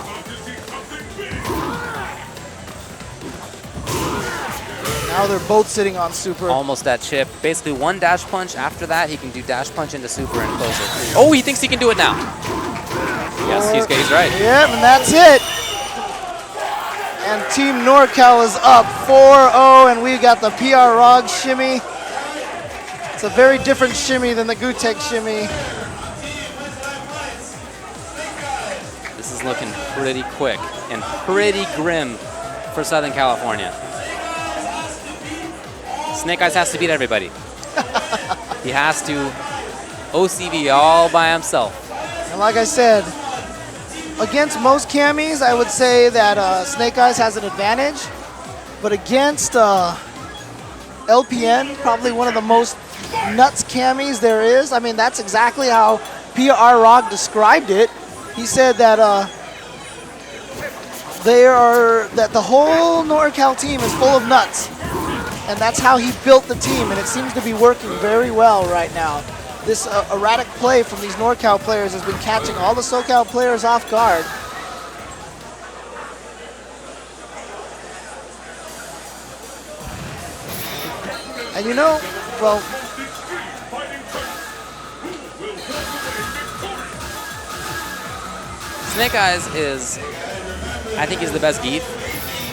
Now they're both sitting on super. Almost that chip. Basically one dash punch. After that, he can do dash punch into super and close it. Oh, he thinks he can do it now. Yes, he's right. Yep, and that's it. And Team Norcal is up 4-0, and we got the PROG shimmy. It's a very different shimmy than the Gutek shimmy. This is looking pretty quick and pretty grim for Southern California. Snake Eyes has to beat everybody. He has to OCV all by himself. And like I said, against most Cammies, I would say that Snake Eyes has an advantage. But against LPN, probably one of the most nuts Cammies there is. I mean, that's exactly how PROG described it. He said that that the whole Norcal team is full of nuts. And that's how he built the team, and it seems to be working very well right now. This erratic play from these Norcal players has been catching all the SoCal players off guard. And you know, well, Snake Eyes is, I think he's the best Geef.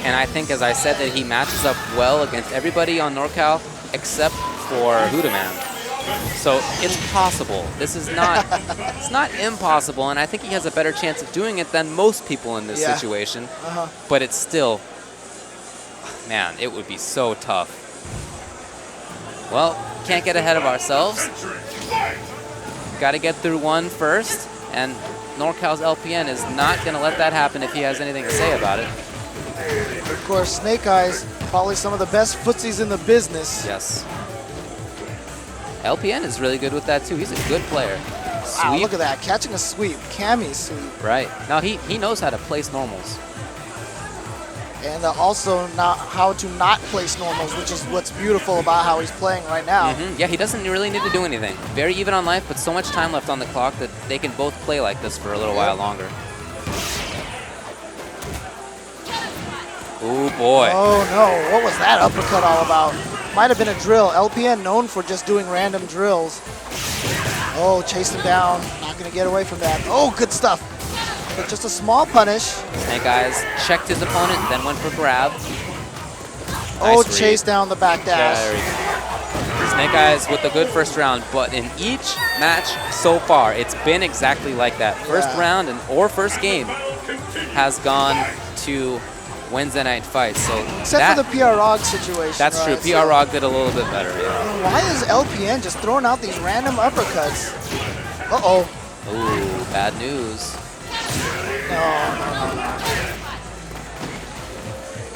And I think, as I said, that he matches up well against everybody on Norcal except for Hudaman. So it's possible. This is not, it's not impossible, and I think he has a better chance of doing it than most people in this situation. But it's still, man, it would be so tough. Well, can't get ahead of ourselves. Got to get through one first, and Norcal's LPN is not going to let that happen if he has anything to say about it. Of course, Snake Eyes, probably some of the best footsies in the business. Yes. LPN is really good with that too. He's a good player. Wow, Sweep. look at that, catching a sweep, Cammy sweep. Right. Now he knows how to place normals. And also how to not place normals, which is what's beautiful about how he's playing right now. Yeah, he doesn't really need to do anything. Very even on life, but so much time left on the clock that they can both play like this for a little while longer. Oh boy. Oh no, what was that uppercut all about? Might have been a drill. LPN known for just doing random drills. Oh, chased him down. Not gonna get away from that. Oh, good stuff. But just a small punish. Snake Eyes checked his opponent, then went for grab. Oh, Nice chase read. down the back dash. Very good. Snake Eyes with a good first round, but in each match so far, it's been exactly like that. First round or first game has gone to Wednesday night fights. So Except for the PROG situation. That's true. PROG did a little bit better. Yeah. Why is LPN just throwing out these random uppercuts? Uh-oh. Ooh, bad news. No.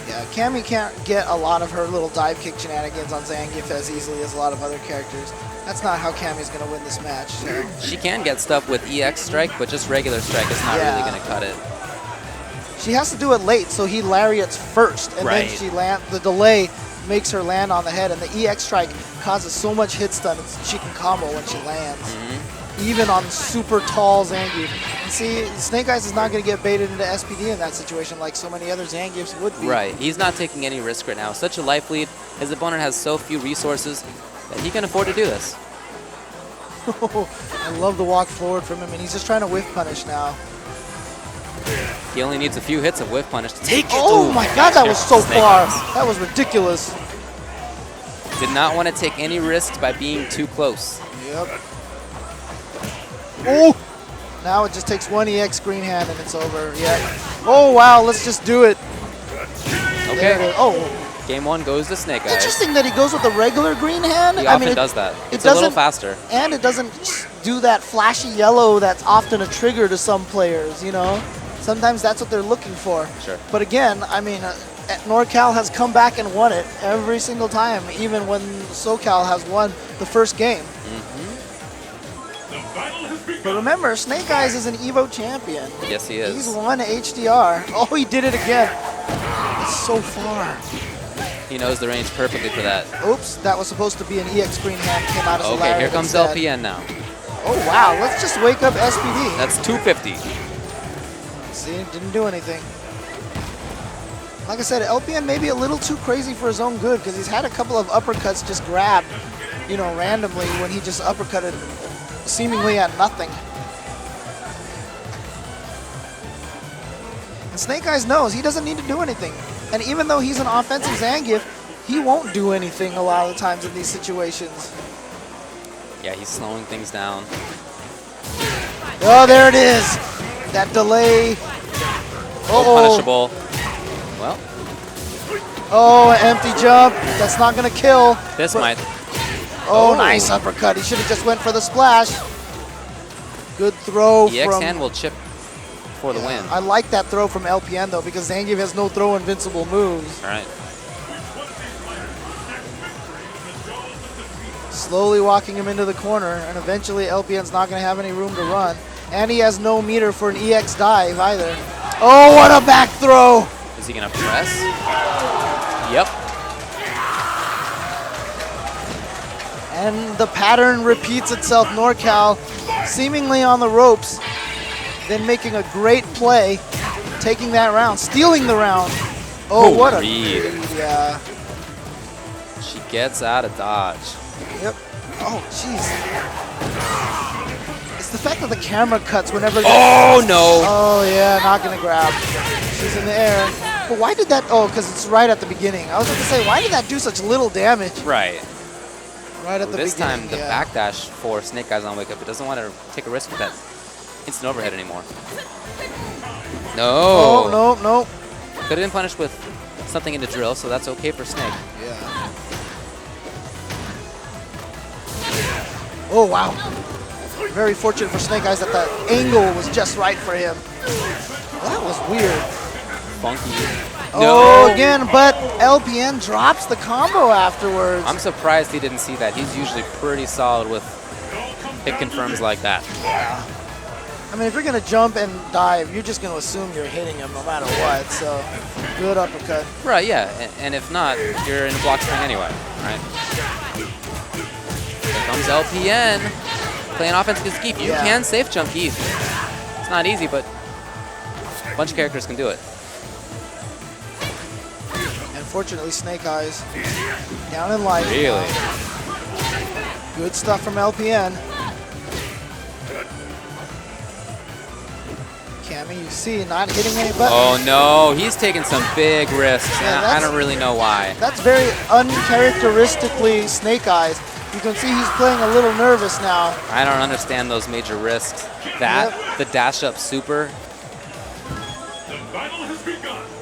Yeah, Cammy can't get a lot of her little dive kick shenanigans on Zangief as easily as a lot of other characters. That's not how Cammy's going to win this match. So. She can get stuff with EX strike, but just regular strike is not really going to cut it. She has to do it late, so he lariats first, and then she the delay makes her land on the head, and the EX strike causes so much hit stun she can combo when she lands, even on super tall Zangief. And see, Snake Eyes is not going to get baited into SPD in that situation like so many other Zangiefs would be. Right, he's not taking any risk right now. Such a life lead, his opponent has so few resources that he can afford to do this. I love the walk forward from him, and he's just trying to whiff punish now. He only needs a few hits of whiff punish to take it. Oh my god, that was so far. That was ridiculous. Did not want to take any risks by being too close. Yep. Oh! Now it just takes one EX green hand and it's over. Yeah. Oh wow, let's just do it. Okay. Oh. Game one goes to Snake Eyes. Interesting that he goes with the regular green hand. He often does that. It's a little faster. And it doesn't do that flashy yellow that's often a trigger to some players, you know? Sometimes that's what they're looking for. Sure. But again, I mean, Norcal has come back and won it every single time, even when SoCal has won the first game. But remember, Snake Eyes is an EVO champion. Yes, he is. He's won HDR. Oh, he did it again. It's so far. He knows the range perfectly for that. Oops, that was supposed to be an EX green hand. Came out as a Okay, here comes instead. LPN now. Oh, wow. Let's just wake up SPD. That's 250. See, didn't do anything. Like I said, LPN may be a little too crazy for his own good because he's had a couple of uppercuts just grabbed, you know, randomly when he just uppercutted seemingly at nothing. And Snake Eyes knows he doesn't need to do anything. And even though he's an offensive Zangief, he won't do anything a lot of the times in these situations. Yeah, he's slowing things down. Oh, there it is. That delay punishable. Well, Oh, an empty jump. That's not going to kill. this But- might. Oh, nice uppercut. He should have just went for the splash. Good throw EX from... hand will chip for the win. I like that throw from LPN, though, because Zangief has no throw invincible moves. All right. Slowly walking him into the corner, and eventually LPN's not going to have any room to run. And he has no meter for an EX dive either. Oh, what a back throw! Is he gonna press? Yep. And the pattern repeats itself. Norcal seemingly on the ropes, then making a great play, taking that round, stealing the round. Oh, what a read. Yeah. She gets out of dodge. Yep. Oh, jeez. It's the fact that the camera cuts whenever. Oh no! Oh yeah, not gonna grab. She's in the air. But why did that? Oh, because it's right at the beginning. I was going to say, why did that do such little damage? Right. Right at the This beginning. time, the backdash for Snake Eyes on Wake Up. It doesn't want to take a risk with that instant overhead anymore. No. Oh, no, no. Could have been punished with something in the drill, so that's okay for Snake. Yeah. Oh, wow. Very fortunate for Snake Eyes that the angle was just right for him. Well, that was weird. Funky. Oh, again, but LPN drops the combo afterwards. I'm surprised he didn't see that. He's usually pretty solid with hit confirms like that. I mean, if you're going to jump and dive, you're just going to assume you're hitting him no matter what. So, good uppercut. Right, yeah. And if not, you're in a block string anyway, right? Here comes LPN. Playing offense against Geef. You can safe jump Geef. It's not easy, but a bunch of characters can do it. Unfortunately, Snake Eyes down in life. Really? Good stuff from LPN. Cammy, you see, not hitting any buttons. Oh no, he's taking some big risks. Yeah, and I don't really know why. That's very uncharacteristically Snake Eyes. You can see he's playing a little nervous now. I don't understand those major risks. That, the dash up super.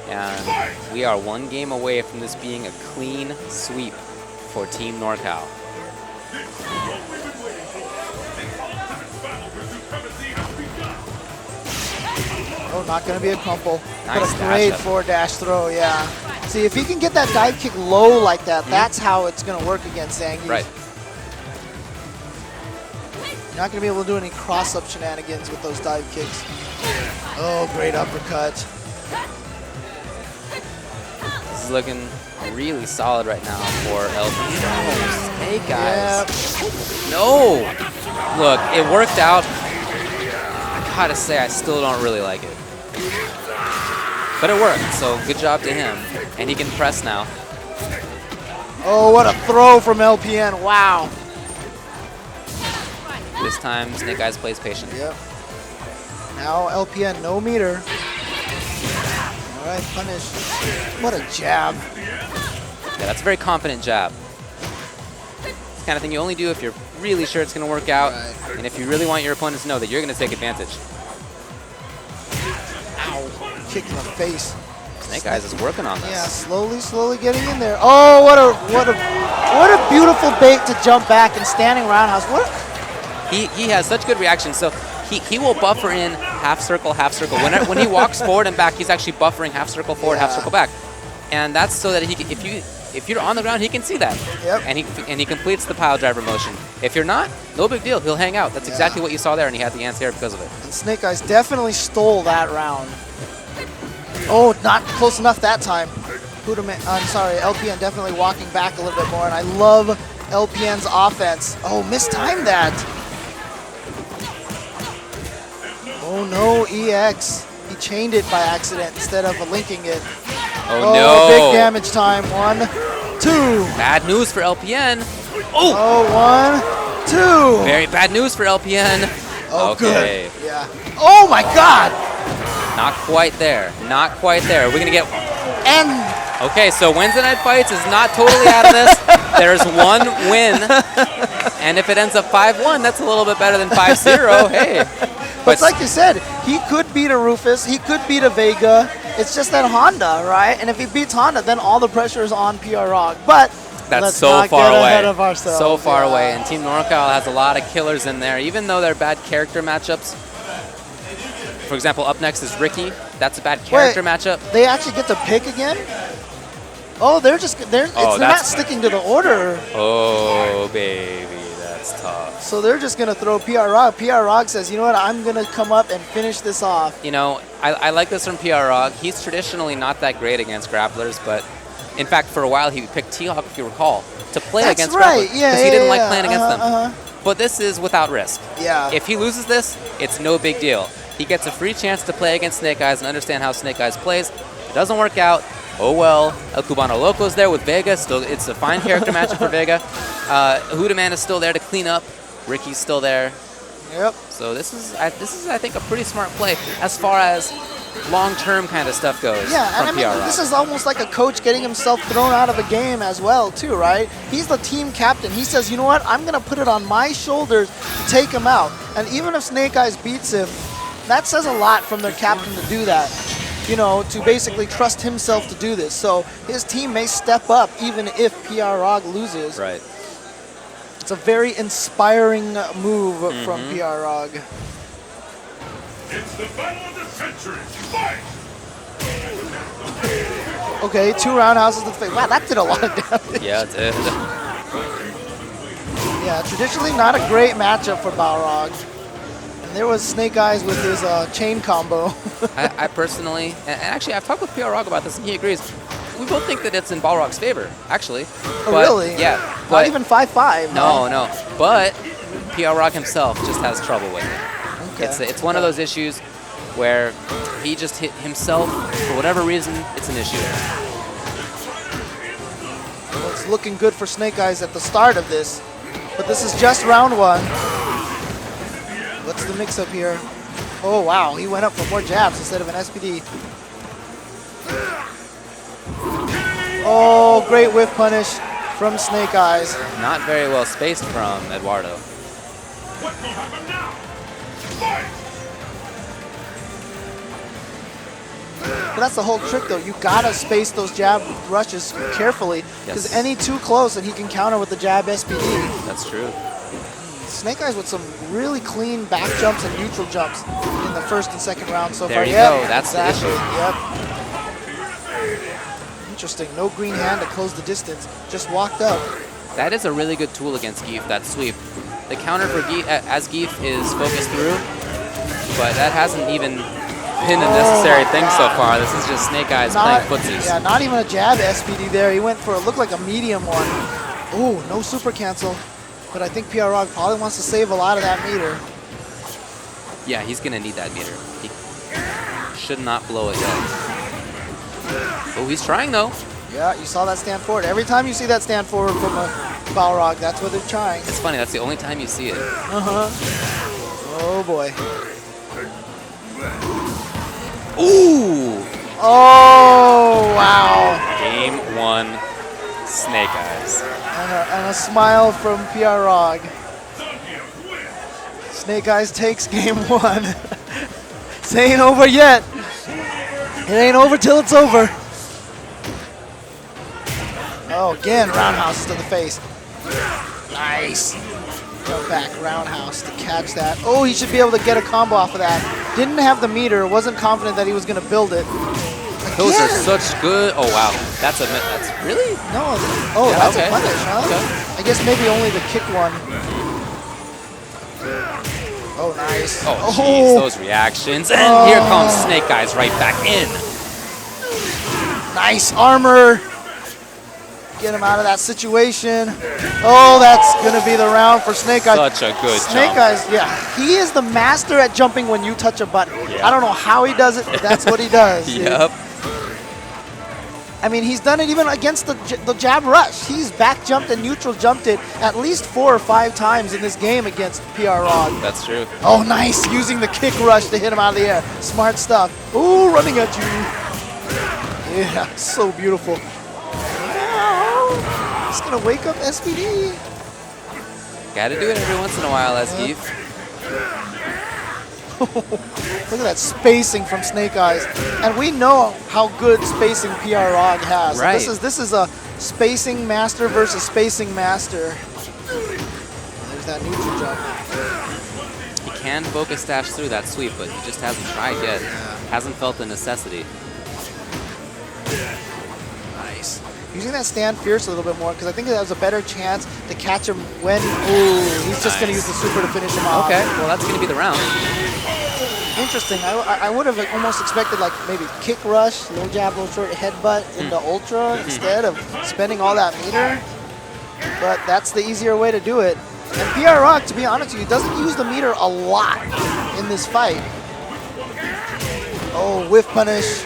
And we are one game away from this being a clean sweep for Team Norcal. Oh, not going to be a crumple. Nice But a great dash up. forward dash throw, yeah. See, if he can get that dive kick low like that, that's how it's going to work against Zangief. Right. You're not going to be able to do any cross-up shenanigans with those dive kicks. Oh, great uppercut. This is looking really solid right now for LP. No, Snake Eyes. Yep. No! Look, it worked out. I gotta say, I still don't really like it. But it worked, so good job to him. And he can press now. Oh, what a throw from LPN. Wow. This time, Snake Eyes plays patient. Yep. Now LPN, no meter. All right, punish. What a jab. Yeah, that's a very confident jab. It's the kind of thing you only do if you're really sure it's going to work out, and if you really want your opponents to know that you're going to take advantage. Ow. Kick in the face. Snake Eyes is working on this. Yeah, slowly getting in there. Oh, what a beautiful bait to jump back and standing roundhouse. What? He has such good reaction, so he will buffer in half circle. When he walks forward and back, he's actually buffering half circle forward, half circle back, and that's so that he can, if you're on the ground, he can see that. Yep. And he completes the pile driver motion. If you're not, no big deal. He'll hang out. That's exactly what you saw there, and he had the anti-air because of it. And Snake Eyes definitely stole that round. Oh, not close enough that time. I'm sorry, LPN definitely walking back a little bit more, and I love LPN's offense. Oh, mistimed that. Oh no, EX. He chained it by accident instead of linking it. Oh no. Big damage time. 1, 2. Bad news for LPN. Oh, 1, 2. Very bad news for LPN. Oh, okay. good. Yeah. Oh my God. Not quite there. Not quite there. We're going to get... And... Okay, so Wednesday Night Fights is not totally out of this. There's one win. And if it ends up 5-1, that's a little bit better than 5-0. Hey. But it's like you said, he could beat a Rufus, he could beat a Vega. It's just that Honda, right? And if he beats Honda, then all the pressure is on PROG. But That's let's so not far get away. ahead of ourselves. So far Yeah. away. And Team Norcal has a lot of killers in there, even though they're bad character matchups. For example, up next is Ricky. That's a bad character matchup. They actually get to pick again? Oh, they're Oh, not that's- sticking to the order. Oh, baby, that's tough. So they're just going to throw PROG. PROG says, you know what, I'm going to come up and finish this off. You know, I like this from PROG. He's traditionally not that great against grapplers, but in fact, for a while, he picked T-Hawk, if you recall, to play That's against right. grapplers. Yeah, Because he didn't like yeah. playing against them. But this is without risk. Yeah. If he loses this, it's no big deal. He gets a free chance to play against Snake Eyes and understand how Snake Eyes plays. If it doesn't work out, oh well. El Cubano Loco's there with Vega. Still, it's a fine character matchup for Vega. Huda Man is still there to clean up. Ricky's still there. Yep. So this is I think, a pretty smart play as far as long-term kind of stuff goes. Yeah, and I from mean, PROG. this is almost like a coach getting himself thrown out of a game as well, too, right? He's the team captain. He says, you know what, I'm going to put it on my shoulders to take him out. And even if Snake Eyes beats him, that says a lot from their captain to do that, you know, to basically trust himself to do this. So his team may step up even if PROG loses. Right. It's a very inspiring move from PROG. It's the battle of the century. Fight! Okay, 2 roundhouses to the face. Wow, that did a lot of damage. Yeah, it did. Yeah, traditionally not a great matchup for Balrog. And there was Snake Eyes with his chain combo. I personally, and actually I've talked with PROG about this and he agrees, we both think that it's in Balrog's favor, actually. Oh, But, really? Yeah. Not But even 5-5. No, no. But PROG himself just has trouble with it. Okay. It's one of those issues where he just hit himself, for whatever reason, it's an issue. Well, it's looking good for Snake Eyes at the start of this. But this is just round 1. What's the mix-up here? Oh, wow. He went up for more jabs instead of an SPD. Oh, great whiff punish from Snake Eyes. Not very well spaced from Eduardo. What will happen now? Fight! But that's the whole trick, though. You gotta space those jab rushes carefully, because Yes. any too close and he can counter with the jab SPD. That's true. Snake Eyes with some really clean back jumps and neutral jumps in the first and second round so There far. you Yep, go. That's the exactly. issue. Yep. Interesting. No green hand to close the distance. Just walked up. That is a really good tool against Geef, that sweep. The counter for Geef, as Geef is focused through, but that hasn't even been a necessary thing so far. This is just Snake Eyes playing footsies. Yeah, not even a jab SPD there. He went for it looked like a medium one. Oh, no super cancel. But I think PROG probably wants to save a lot of that meter. Yeah, he's going to need that meter. He should not blow it yet. Oh, he's trying, though. Yeah, you saw that stand forward. Every time you see that stand forward from a Balrog, that's what they're trying. It's funny, that's the only time you see it. Uh-huh. Oh, boy. Ooh! Oh, wow. Game 1, Snake Eyes. And a smile from PROG. Snake Eyes takes game 1. This ain't over yet. It ain't over till it's over. Oh, again, roundhouse to the face. Nice. Jump back, roundhouse to catch that. Oh, he should be able to get a combo off of that. Didn't have the meter, wasn't confident that he was going to build it. Those are Again. such good. Oh, wow. That's really? No, oh, Yeah, that's okay. a punish, huh? Okay. I guess maybe only the kick one. Oh, nice. Oh, jeez, those reactions. And here comes Snake Eyes right back in. Nice armor. Get him out of that situation. Oh, that's going to be the round for Snake Eyes. Such a good Snake jump. Eyes, yeah. He is the master at jumping when you touch a button. Yeah. I don't know how he does it, but that's what he does. dude. Yep. I mean, he's done it even against the jab rush. He's back jumped and neutral jumped it at least 4 or 5 times in this game against PROG. That's true. Oh, nice. Using the kick rush to hit him out of the air. Smart stuff. Ooh, running at you. Yeah, so beautiful. He's going to wake up SPD. Gotta do it every once in a while, Zangief. Look at that spacing from Snake Eyes. And we know how good spacing PROG has. Right. This is a spacing master versus spacing master. There's that neutral jump. He can focus dash through that sweep, but he just hasn't tried yet. Hasn't felt the necessity. Nice. Using that stand fierce a little bit more because I think that has a better chance to catch him when. Ooh, he's just going to use the super to finish him off. Okay, well that's going to be the round. Interesting. I would have almost expected like maybe kick rush, low jab, low short headbutt into ultra instead of spending all that meter. But that's the easier way to do it. And PROG, to be honest with you, doesn't use the meter a lot in this fight. Oh, whiff punish.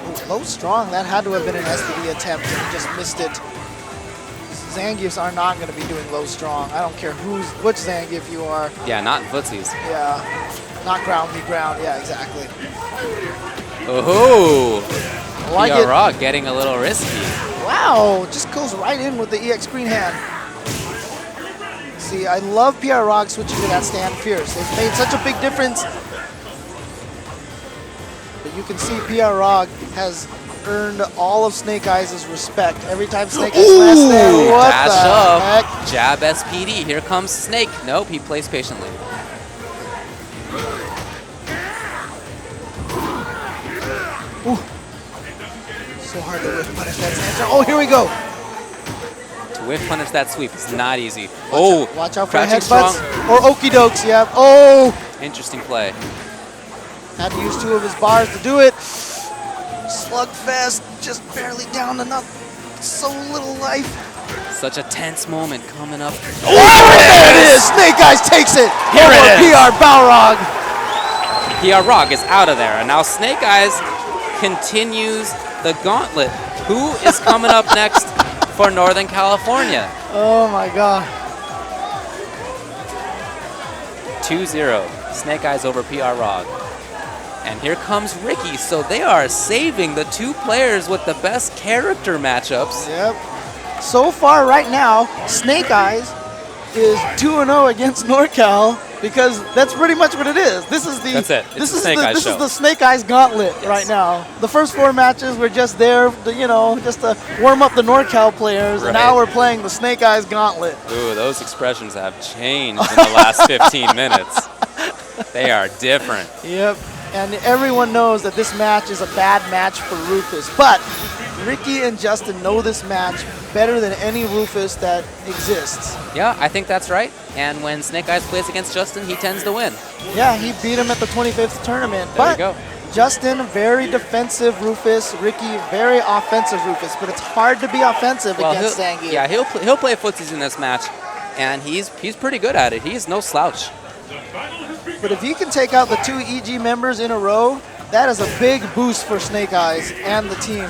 Ooh, low strong. That had to have been an STD attempt, and he just missed it. Zangiefs are not going to be doing low strong. I don't care which Zangief you are. Yeah, not in footsies. Yeah, not ground be ground. Yeah, exactly. Oh, Like it. PROG getting a little risky. Wow, just goes right in with the EX green hand. See, I love PROG switching to that stand fierce. It's made such a big difference. But you can see PROG has earned all of Snake Eyes' respect. Every time Snake Eyes last stand, what Dash the up. heck? Jab SPD. Here comes Snake. Nope, he plays patiently. So hard to whiff punish that answer. Oh, here we go. To whiff punish that sweep is not easy. Oh, Watch out for crouching headbutts strong. or okie dokes. Yeah. Oh, Interesting play. had to use 2 of his bars to do it. Slugfest, just barely down to not so little life. Such a tense moment coming up. Oh, there it is! Snake Eyes takes it. Here over it is. PR Balrog. PROG is out of there, and now Snake Eyes continues the gauntlet. Who is coming up next for Northern California? Oh my God. 2-0. Snake Eyes over PROG. And here comes Ricky, so they are saving the 2 players with the best character matchups. Yep. So far, right now, Snake Eyes is 2-0 against Norcal because that's pretty much what it is. This is the That's it. It's this the is Snake the Eyes this show. is the Snake Eyes gauntlet right now. The first 4 matches were just there, just to warm up the Norcal players, and now Right. we're playing the Snake Eyes gauntlet. Ooh, those expressions have changed in the last 15 minutes. They are different. Yep. And everyone knows that this match is a bad match for Rufus, but Ricky and Justin know this match better than any Rufus that exists. Yeah, I think that's right. And when Snake Eyes plays against Justin, he tends to win. Yeah, he beat him at the 25th tournament. There but you go. Justin, very defensive Rufus. Ricky, very offensive Rufus. But it's hard to be offensive against Zangief. Yeah, he'll play footsies in this match, and he's pretty good at it. He's no slouch. But if he can take out the 2 EG members in a row, that is a big boost for Snake Eyes and the team.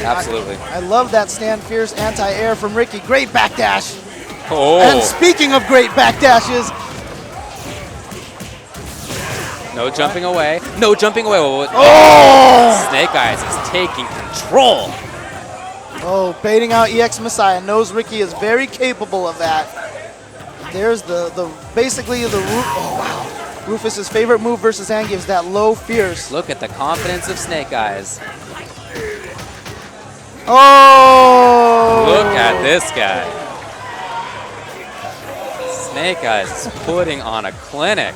Absolutely. I love that stand fierce anti-air from Ricky. Great backdash. Oh. And speaking of great backdashes, No jumping away. No jumping away. oh! Snake Eyes is taking control. Oh, baiting out EX Messiah. Knows Ricky is very capable of that. There's basically the oh wow. Rufus's favorite move versus Zangief is that low fierce. Look at the confidence of Snake Eyes. Oh! Look at this guy. Snake Eyes is putting on a clinic.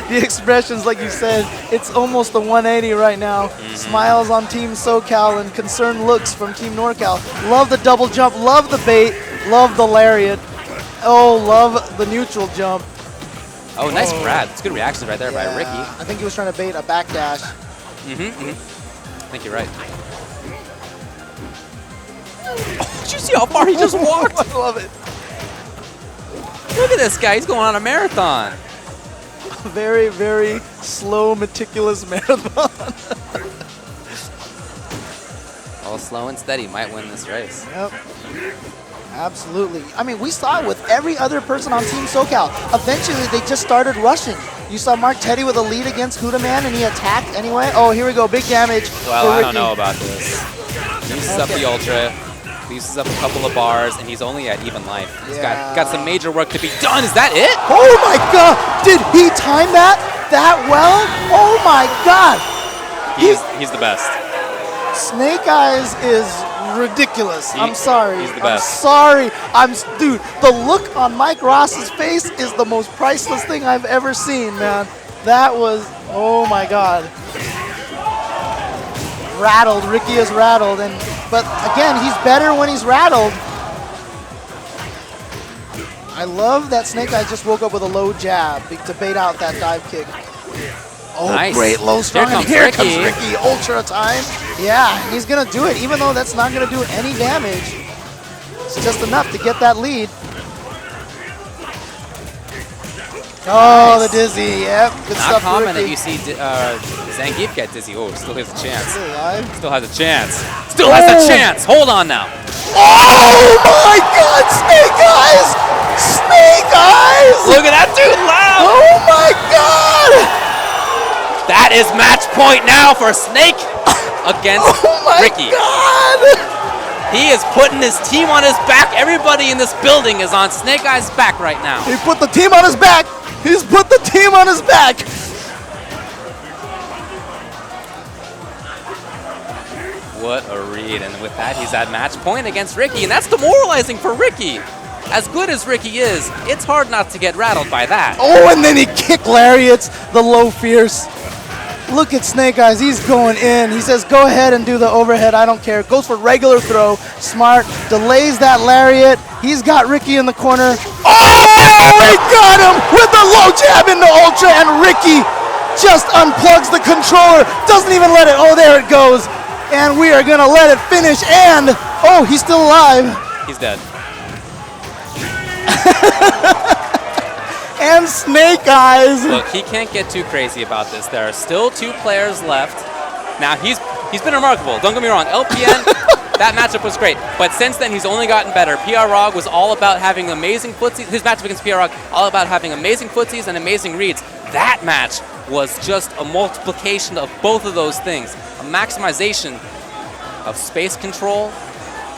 The expressions, like you said, it's almost a 180 right now. Smiles on Team SoCal and concerned looks from Team Norcal. Love the double jump, love the bait, love the lariat. Oh, love the neutral jump. Oh, nice grab. It's good reaction right there by Yeah, Ricky. I think he was trying to bait a backdash. I think you're right. Oh, did you see how far he just walked? I love it. Look at this guy. He's going on a marathon. Very, very slow, meticulous marathon. All slow and steady might win this race. Yep. Absolutely. I mean, we saw it with every other person on Team SoCal. Eventually, they just started rushing. You saw Mark Teddy with a lead against Huda Man, and he attacked anyway. Oh, here we go. Big damage Well, for I Ricky. don't know about this. Uses up the ultra. uses up a couple of bars, and he's only at even life. He's Yeah. got some major work to be done. Is that it? Oh my god! Did he time that well? Oh my god! He's the best. Snake Eyes is ridiculous. I'm sorry. He's the best. I'm sorry. Dude, the look on Mike Ross's face is the most priceless thing I've ever seen, man. That was, oh my god. Rattled. Ricky is rattled, but again, he's better when he's rattled. I love that Snake Eyes just woke up with a low jab to bait out that dive kick. Oh, Nice. great low strong. Here comes Here comes Ricky. Ultra time. Yeah, he's going to do it, even though that's not going to do any damage. It's just enough to get that lead. Oh, the dizzy. Yep. Good Not stuff, common that Ricky. you see Zangief get dizzy. Oh, still has a chance. Still alive. Still has a chance. Still has a chance. Hold on now. Oh my god, Snake Eyes! Snake Eyes! Look at that dude loud. Oh my god! That is match point now for Snake against Oh my Ricky. god! He is putting his team on his back. Everybody in this building is on Snake Eyes' back right now. He put the team on his back! He's put the team on his back! What a read. And with that, he's at match point against Ricky. And that's demoralizing for Ricky. As good as Ricky is, it's hard not to get rattled by that. Oh, and then he kick lariats, the low fierce. Look at Snake Eyes, he's going in. He says, go ahead and do the overhead, I don't care. Goes for regular throw, smart, delays that lariat. He's got Ricky in the corner. Oh, he got him with the low jab into Ultra, and Ricky just unplugs the controller. Doesn't even let it, oh, there it goes. And we are gonna let it finish, and, oh, he's still alive. He's dead. And Snake Eyes. Look, he can't get too crazy about this. There are still 2 players left. Now, he's been remarkable. Don't get me wrong. LPN, that matchup was great. But since then, he's only gotten better. PROG was all about having amazing footsies. His matchup against PROG, all about having amazing footsies and amazing reads. That match was just a multiplication of both of those things. A maximization of space control,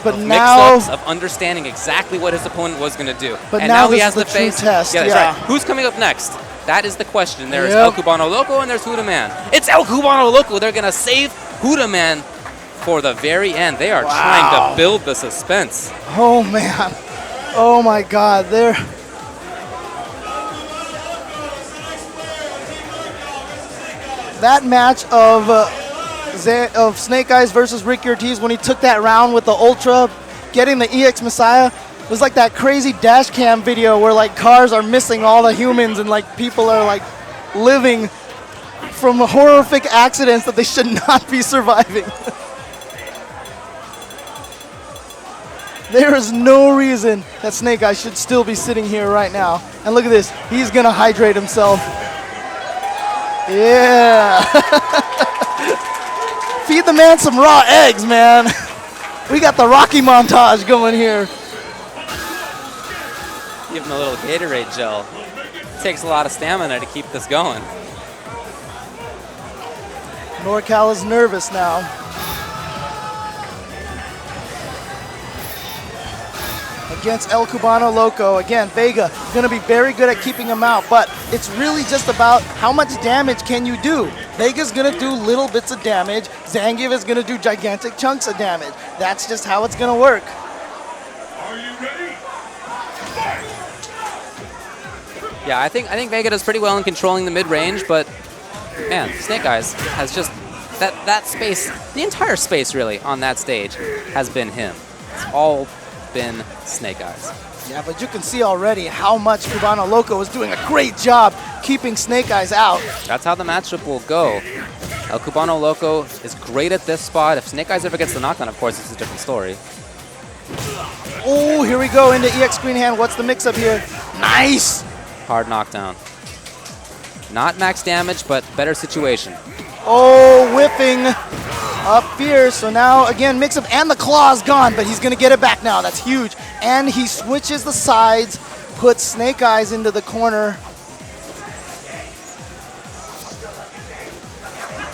But of now, mix-ups, of understanding exactly what his opponent was going to do. But and now he this has is to the true face. test, Yeah, that's yeah. right. Who's coming up next? That is the question. There is Yep. El Cubano Loco and there's Huda Man. It's El Cubano Loco. They're going to save Huda Man for the very end. They are trying to build the suspense. oh man, oh my god, that match of Snake Eyes versus Ricky Ortiz when he took that round with the Ultra, getting the EX Messiah, was like that crazy dash cam video where like cars are missing all the humans and like people are like living from horrific accidents that they should not be surviving. There is no reason that Snake Eyes should still be sitting here right now. And look at this, he's gonna hydrate himself. Yeah. Feed the man some raw eggs, man. We got the Rocky montage going here. Give him a little Gatorade gel. It takes a lot of stamina to keep this going. Norcal is nervous now. Against El Cubano Loco. Again, Vega gonna be very good at keeping him out, but it's really just about how much damage can you do. Vega's gonna do little bits of damage. Zangief is gonna do gigantic chunks of damage. That's just how it's gonna work. Are you ready? Yeah, I think Vega does pretty well in controlling the mid-range, but man, Snake Eyes has just that space, the entire space really on that stage has been him. It's all been Snake Eyes. Yeah, but you can see already how much Cubano Loco is doing a great job keeping Snake Eyes out. That's how the matchup will go. El Cubano Loco is great at this spot. If Snake Eyes ever gets the knockdown, of course, it's a different story. Oh, here we go into EX Green Hand. What's the mix-up here? Nice! Hard knockdown. Not max damage, but better situation. Oh, whipping up fierce. So now, again, mix-up, and the claw's gone, but he's going to get it back now. That's huge. And he switches the sides, puts Snake Eyes into the corner.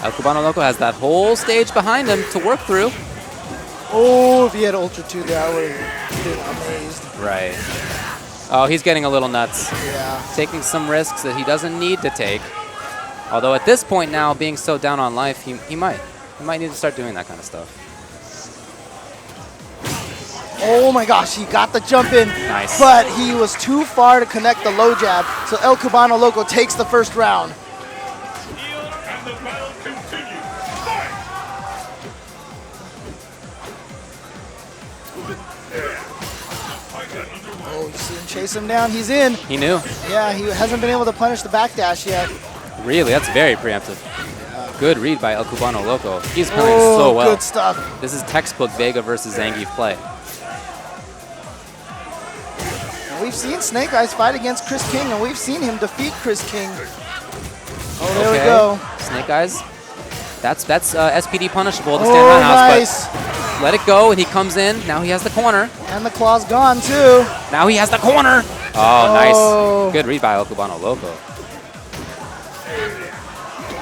El Cubano Loco has that whole stage behind him to work through. Oh, if he had Ultra 2 there, I would have been amazed. Right. Oh, he's getting a little nuts. Yeah. Taking some risks that he doesn't need to take. Although at this point now, being so down on life, he might need to start doing that kind of stuff. Oh my gosh, he got the jump in. Nice. But he was too far to connect the low jab, so El Cubano Loco takes the first round. And the battle continues. Fight! Oh, you see him chase him down. He's in. He knew. Yeah, he hasn't been able to punish the backdash yet. Really, that's very preemptive. Good read by El Cubano Loco. He's playing so well. Good stuff. This is textbook Vega versus Zangief play. And we've seen Snake Eyes fight against Chris King, and we've seen him defeat Chris King. Oh, there we go. Snake Eyes. That's SPD punishable, the stand roundhouse, nice. but let it go, and he comes in. Now he has the corner. And the claw's gone, too. Now he has the corner. Oh, nice. Good read by El Cubano Loco.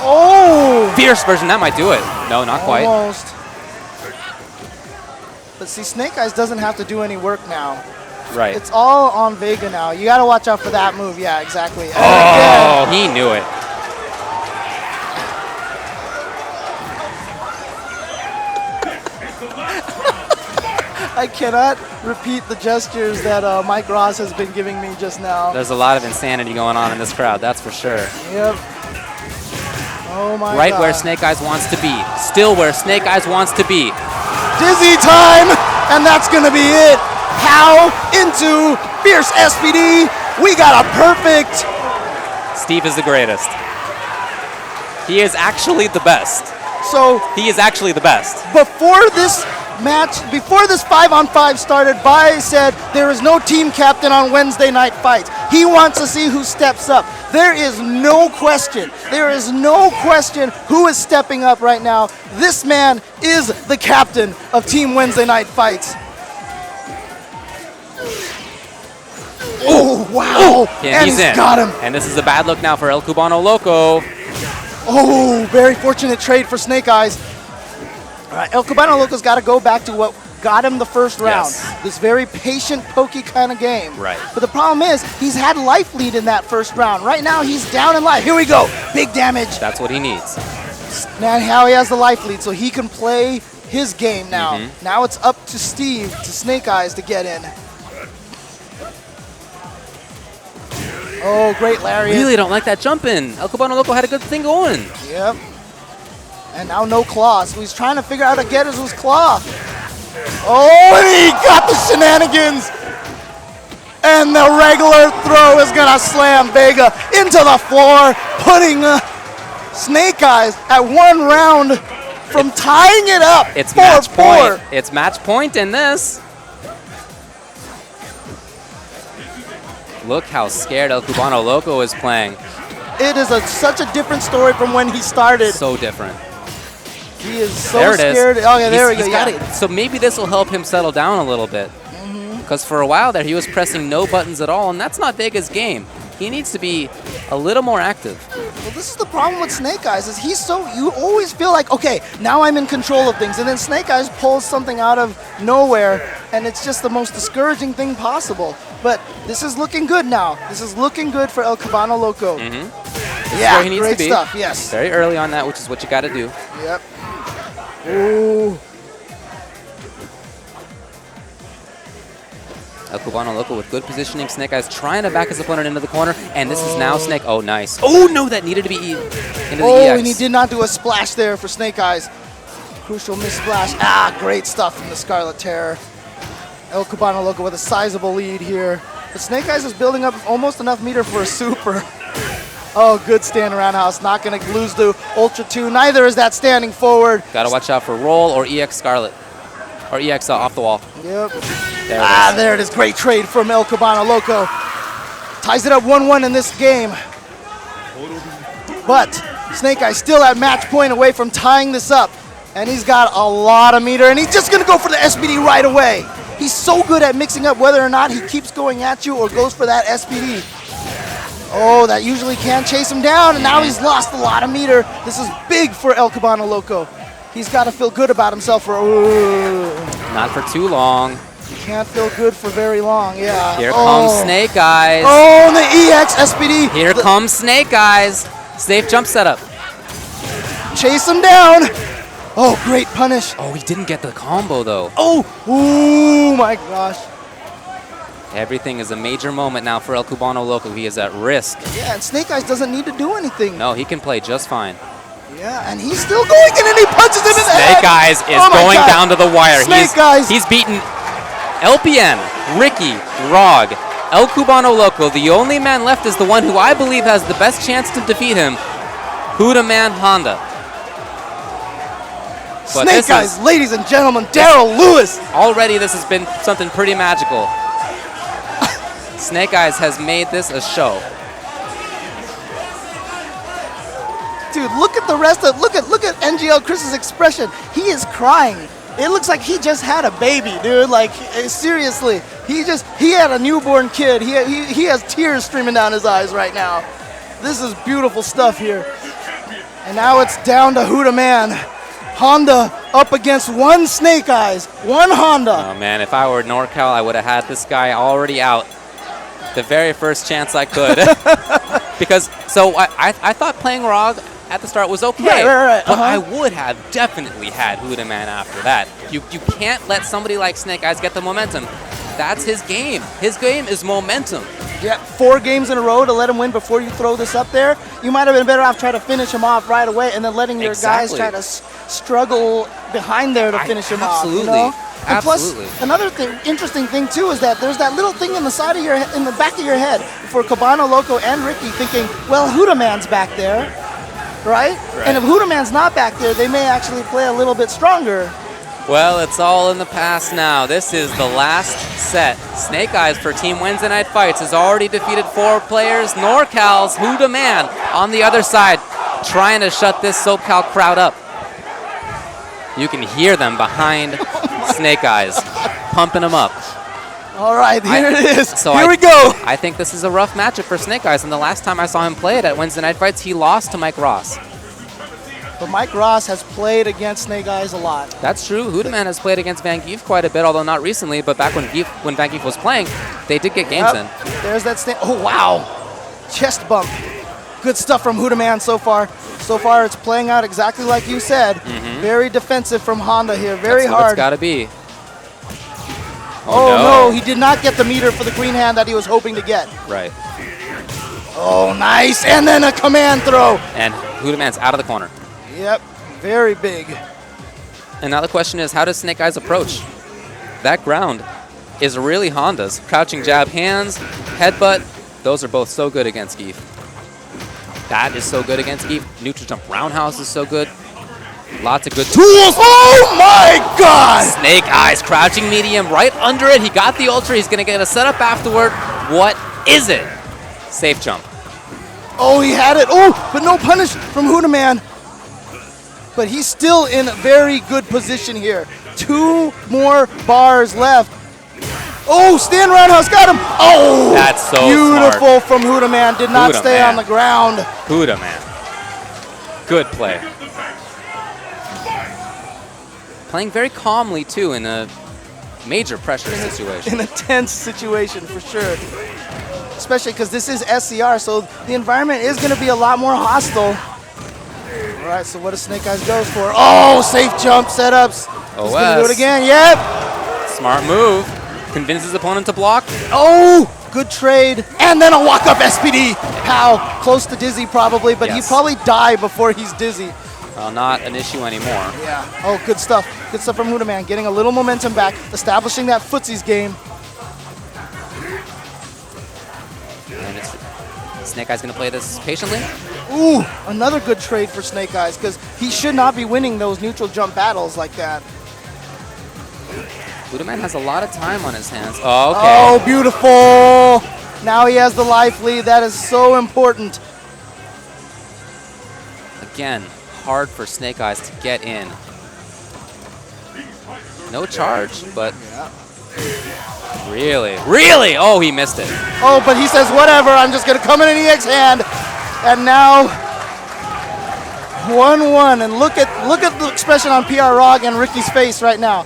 Oh! Fierce version, that might do it. No, not quite. Almost. But see, Snake Eyes doesn't have to do any work now. Right. It's all on Vega now. You got to watch out for that move. Yeah, exactly. And Oh, he knew it. I cannot repeat the gestures that Mike Ross has been giving me just now. There's a lot of insanity going on in this crowd, that's for sure. Yep. Oh my Right God. where Snake Eyes wants to be. Still where Snake Eyes wants to be. Dizzy time, and that's going to be it. How into Fierce SPD. We got a perfect. Steve is the greatest. He is actually the best. So He is actually the best. before this match, before this 5-on-5 started, Bai said there is no team captain on Wednesday night fights. He wants to see who steps up. There is no question. There is no question who is stepping up right now. This man is the captain of Team Wednesday Night Fights. Oh, wow. Yeah, and he's in. got him. And this is a bad look now for El Cubano Loco. Oh, very fortunate trade for Snake Eyes. All right, El Cubano Loco's got to go back to what got him the first round. Yes. This very patient, pokey kind of game. Right. But the problem is, he's had life lead in that first round. Right now, he's down in life. Here we go. Big damage. That's what he needs. Now he has the life lead, so he can play his game now. Mm-hmm. Now it's up to Steve, to Snake Eyes, to get in. Oh, great lariat. Really don't like that jump in. El Cubano Loco had a good thing going. Yep. And now no claw, so he's trying to figure out how to get his claw. Oh, and he got the shenanigans. And the regular throw is gonna slam Vega into the floor, putting Snake Eyes at 1 round from tying it up. It's 4-4. match point. It's match point in this. Look how scared El Cubano Loco is playing. It is such a different story from when he started. So different. He is so There it is. scared. Oh yeah, there we go. He's got Yeah. it. So maybe this will help him settle down a little bit. Because for a while there, he was pressing no buttons at all, and that's not Vega's game. He needs to be a little more active. Well, this is the problem with Snake Eyes, is you always feel like, okay, now I'm in control of things, and then Snake Eyes pulls something out of nowhere, and it's just the most discouraging thing possible. But this is looking good now. This is looking good for El Cubano Loco. Yeah, where he needs great to be. stuff, yes. Very early on that, which is what you got to do. Yep. Ooh. El Cubano Loco with good positioning. Snake Eyes trying to back his opponent into the corner, and this is now Snake. Oh, nice. Oh, no, that needed to be into the EX. And he did not do a splash there for Snake Eyes. Crucial miss splash. Ah, great stuff from the Scarlet Terror. El Cubano Loco with a sizable lead here. But Snake Eyes is building up almost enough meter for a super. Oh, good stand roundhouse. Not going to lose to Ultra 2. Neither is that standing forward. Got to watch out for roll or EX Scarlet. Or EX off the wall. Yep. There it is. There it is. Great trade from El Cubano Loco. Ties it up 1-1 in this game. But Snake Eyes still at match point away from tying this up. And he's got a lot of meter, and he's just going to go for the SPD right away. He's so good at mixing up whether or not he keeps going at you or goes for that SPD. Oh, that usually can chase him down, and now he's lost a lot of meter. This is big for El Cubano Loco. He's got to feel good about himself for. Ooh. Not for too long. Can't feel good for very long. Yeah. Here comes Snake Eyes. Oh, and the EX SPD. Here comes Snake Eyes. Safe jump setup. Chase him down. Oh, great punish. Oh, he didn't get the combo though. Oh, ooh, my gosh. Everything is a major moment now for El Cubano Loco. He is at risk. Yeah, and Snake Eyes doesn't need to do anything. No, he can play just fine. Yeah, and he's still going in and he punches him in the head. Snake Eyes is Oh my going God. down to the wire. Snake Eyes. He's beaten LPN, Ricky, ROG, El Cubano Loco. The only man left is the one who I believe has the best chance to defeat him, Huda Man Honda. But Snake Eyes, ladies and gentlemen, Daryl Lewis. Already this has been something pretty magical. Snake Eyes has made this a show. Dude, look at the rest of look at NGL Chris's expression. He is crying. It looks like he just had a baby, dude. Like seriously, he had a newborn kid. He has tears streaming down his eyes right now. This is beautiful stuff here. And now it's down to Huda Man. Honda up against one Snake Eyes, one Honda. Oh man, if I were Norcal, I would have had this guy already out the very first chance I could. Because, so I thought playing ROG at the start was okay. Right. But I would have definitely had Huda Man after that. You can't let somebody like Snake Eyes get the momentum. That's his game. His game is momentum. Yeah, 4 games in a row to let him win before you throw this up there. You might have been better off trying to finish him off right away and then letting your guys try to struggle behind there to finish him off. You know? And Absolutely. plus, another interesting thing too is that there's that little thing in the back of your head for Cubano Loco and Ricky thinking, well, Huda Man's back there, right? And if Huda Man's not back there, they may actually play a little bit stronger. Well, it's all in the past now. This is the last set. Snake Eyes for Team Wednesday Night Fights has already defeated 4 players. Norcal's Huda Man on the other side trying to shut this SoCal crowd up. You can hear them behind Snake Eyes, pumping them up. All right, here it is. So here we go. I think this is a rough matchup for Snake Eyes, and the last time I saw him play it at Wednesday Night Fights, he lost to Mike Ross. But Mike Ross has played against Snake Eyes a lot. That's true. Huda Man has played against Zangief quite a bit, although not recently, but back when Zangief was playing, they did get games in. There's that snake. Oh, wow. Chest bump. Good stuff from Huda Man so far. So far, it's playing out exactly like you said. Very defensive from Honda here. Very That's hard. what it's got to be. Oh, no. He did not get the meter for the green hand that he was hoping to get. Right. Oh, nice. And then a command throw. And Huda Man's out of the corner. Yep. Very big. And now the question is, how does Snake Eyes approach? That ground is really Honda's. Crouching jab hands, headbutt. Those are both so good against Geef. That is so good against Geef. Neutral jump roundhouse is so good. Lots of good tools. Oh my God! Snake Eyes crouching medium right under it. He got the ultra. He's going to get a setup afterward. What is it? Safe jump. Oh, he had it. Oh, but no punish from Huda Man. But he's still in a very good position here. 2 more bars left. Oh, stand roundhouse got him. Oh, that's so beautiful smart from Huda Man. Did not stay on the ground. Huda Man. Good play. Playing very calmly, too, in a major pressure situation. In a tense situation, for sure. Especially because this is SCR, so the environment is going to be a lot more hostile. All right, so what does Snake Eyes go for? Oh, safe jump setups. He's going to do it again. Yep. Smart move. Convinces his opponent to block. Oh, good trade. And then a walk-up SPD. Pow, close to dizzy probably, but Yes. he probably die before he's dizzy. Well, not an issue anymore. Yeah. Oh, good stuff. Good stuff from Huda Man. Getting a little momentum back, establishing that footsies game. And it's Snake Eyes going to play this patiently. Ooh, another good trade for Snake Eyes because he should not be winning those neutral jump battles like that. Huda Man has a lot of time on his hands. Oh, okay. Oh, beautiful. Now he has the life lead. That is so important. Again, hard for Snake Eyes to get in. No charge, but really? Oh, he missed it. Oh, but he says, whatever, I'm just going to come in an EX hand. And now 1-1, and look at the expression on PROG and Ricky's face right now.